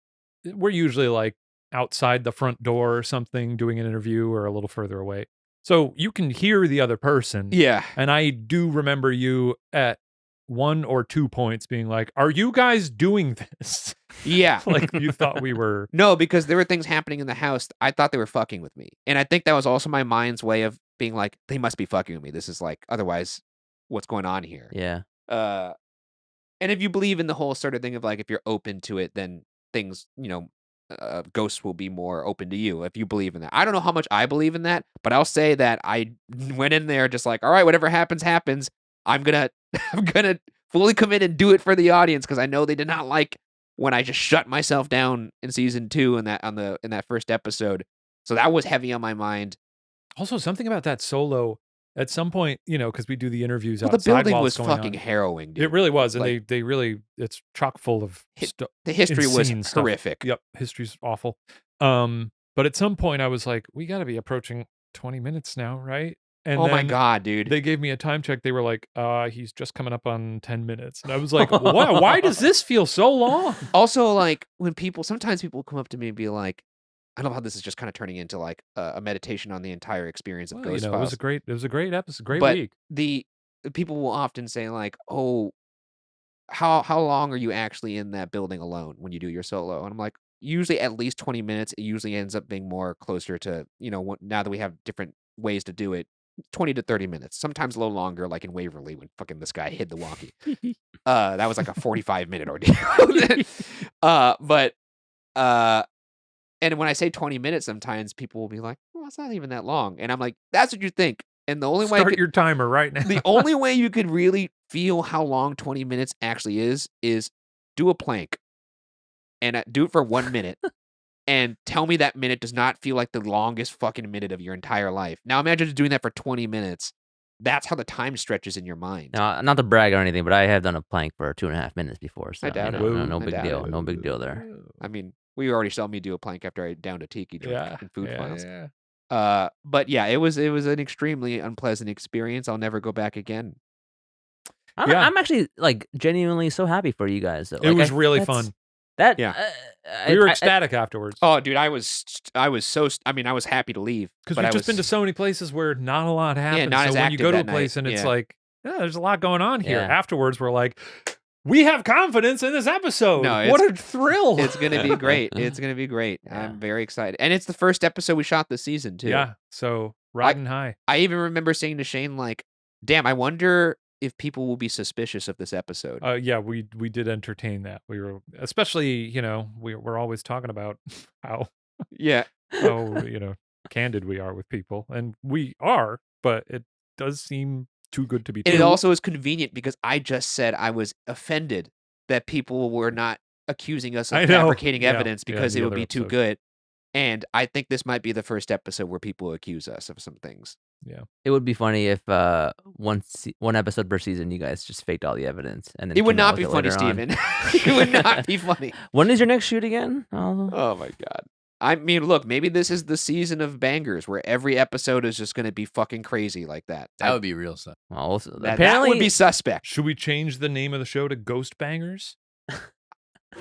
we're usually like outside the front door or something, doing an interview, or a little further away, so you can hear the other person. Yeah. And I do remember you at 1 or 2 points being like, "Are you guys doing this?" Yeah. Like you thought we were. No, because there were things happening in the house. I thought they were fucking with me. And I think that was also my mind's way of being like, they must be fucking with me. This is like, otherwise, what's going on here? Yeah. And if you believe in the whole sort of thing of like, if you're open to it, then things, ghosts will be more open to you if you believe in that. I don't know how much I believe in that, but I'll say that I went in there just like, all right, whatever happens, happens. I'm gonna fully commit and do it for the audience because I know they did not like when I just shut myself down in season 2 in that first episode. So that was heavy on my mind. Also, something about that solo at some point, because we do the interviews Well, the outside building while was it's going fucking on. harrowing, dude. It really was, and Like, they really, it's chock full of the history was insane stuff. horrific. Yep, history's awful. But at some point, I was like, we got to be approaching 20 minutes now, right? And Oh my then god, dude. they gave me a time check. They were like, he's just coming up on 10 minutes. And I was like, wow, why does this feel so long? Also, like, when sometimes people come up to me and be like, I don't know how this is just kind of turning into like a meditation on the entire experience of Well, Ghost it Files. was a great episode, great But week. the people will often say like, "Oh, how long are you actually in that building alone when you do your solo?" And I'm like, usually at least 20 minutes. It usually ends up being more closer to, now that we have different ways to do it, 20 to 30 minutes. Sometimes a little longer, like in Waverly when fucking this guy hid the walkie. That was like a 45-minute ordeal. And when I say 20 minutes, sometimes people will be like, well, it's not even that long. And I'm like, that's what you think. And the only way Start your timer right now. the only way you could really feel how long 20 minutes actually is do a plank and do it for 1 minute and tell me that minute does not feel like the longest fucking minute of your entire life. Now imagine just doing that for 20 minutes. That's how the time stretches in your mind. Now, not to brag or anything, but I have done a plank for 2.5 minutes before. So, I doubt it. no I big doubt deal. it. No big deal there. I mean, we already saw me do a plank after I downed a tiki drink in food files. Yeah. But yeah, it was an extremely unpleasant experience. I'll never go back again. I'm actually like genuinely so happy for you guys though. It was really fun. We were ecstatic afterwards. Oh, dude, I was I was happy to leave Because we've just been to so many places where not a lot happens. not so as when you active go to a that place night. and it's Yeah. like, there's a lot going on here. Yeah. Afterwards, we're like, we have confidence in this episode. No, What a thrill. It's gonna be great. It's gonna be great. Yeah. I'm very excited, and it's the first episode we shot this season too. Yeah. So riding high. I even remember saying to Shane like, "Damn, I wonder if people will be suspicious of this episode." Yeah, we did entertain that. We were, especially, we're always talking about how Yeah. candid we are with people, and we are, but it does seem too good to be true. And it also is convenient because I just said I was offended that people were not accusing us I of know. fabricating Yeah, evidence yeah, because the it would other be too episode. good. And I think this might be the first episode where people accuse us of some things. It would be funny if one episode per season you guys just faked all the evidence and then It would came out not be with funny, later on. Steven. It would not be funny. When is your next shoot again? Oh my god. I mean, look, maybe this is the season of bangers where every episode is just going to be fucking crazy like that. That would be real stuff. Well, That apparently would be suspect. Should we change the name of the show to Ghost Bangers?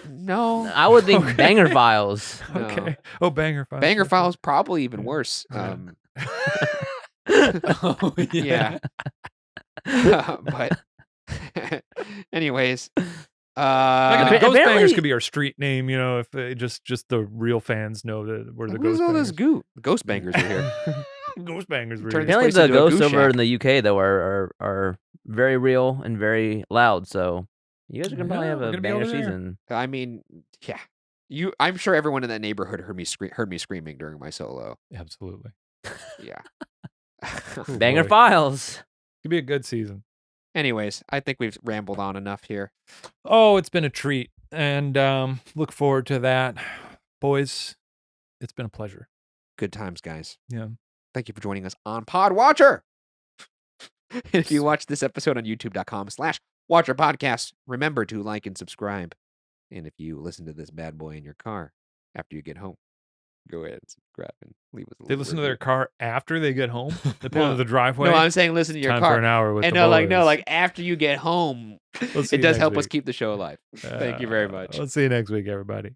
No. I would think Okay. Banger Files. No. Okay. Oh, Banger Files. Banger Files probably even worse. Oh, Yeah. But anyways, Ghost Apparently- Bangers could be our street name, if just the real fans know that we're the who's Ghost all this Bangers. Ghost bangers are here. Ghost Bangers were Turn here. this Apparently place the into a ghosts goose over shack. in the UK though are very real and very loud. So you guys are gonna probably Yeah, have we're a gonna be banger over there. season. I mean, yeah. I'm sure everyone in that neighborhood heard me screaming during my solo. Absolutely. Yeah. Oh, Banger boy. Files. Could be a good season. Anyways, I think we've rambled on enough here. Oh, it's been a treat. And look forward to that. Boys, it's been a pleasure. Good times, guys. Yeah. Thank you for joining us on Pod Watcher. If you watch this episode on youtube.com/watcherpodcast, remember to like and subscribe. And if you listen to this bad boy in your car after you get home, go ahead and subscribe and leave us a They little listen to review. their car after they get home. They pull No. into the driveway. No, I'm saying listen to your Time car. for an hour with And the no, boys. like after you get home, We'll see it you does next help us week. keep the show alive. Thank you very much. We'll see you next week, everybody.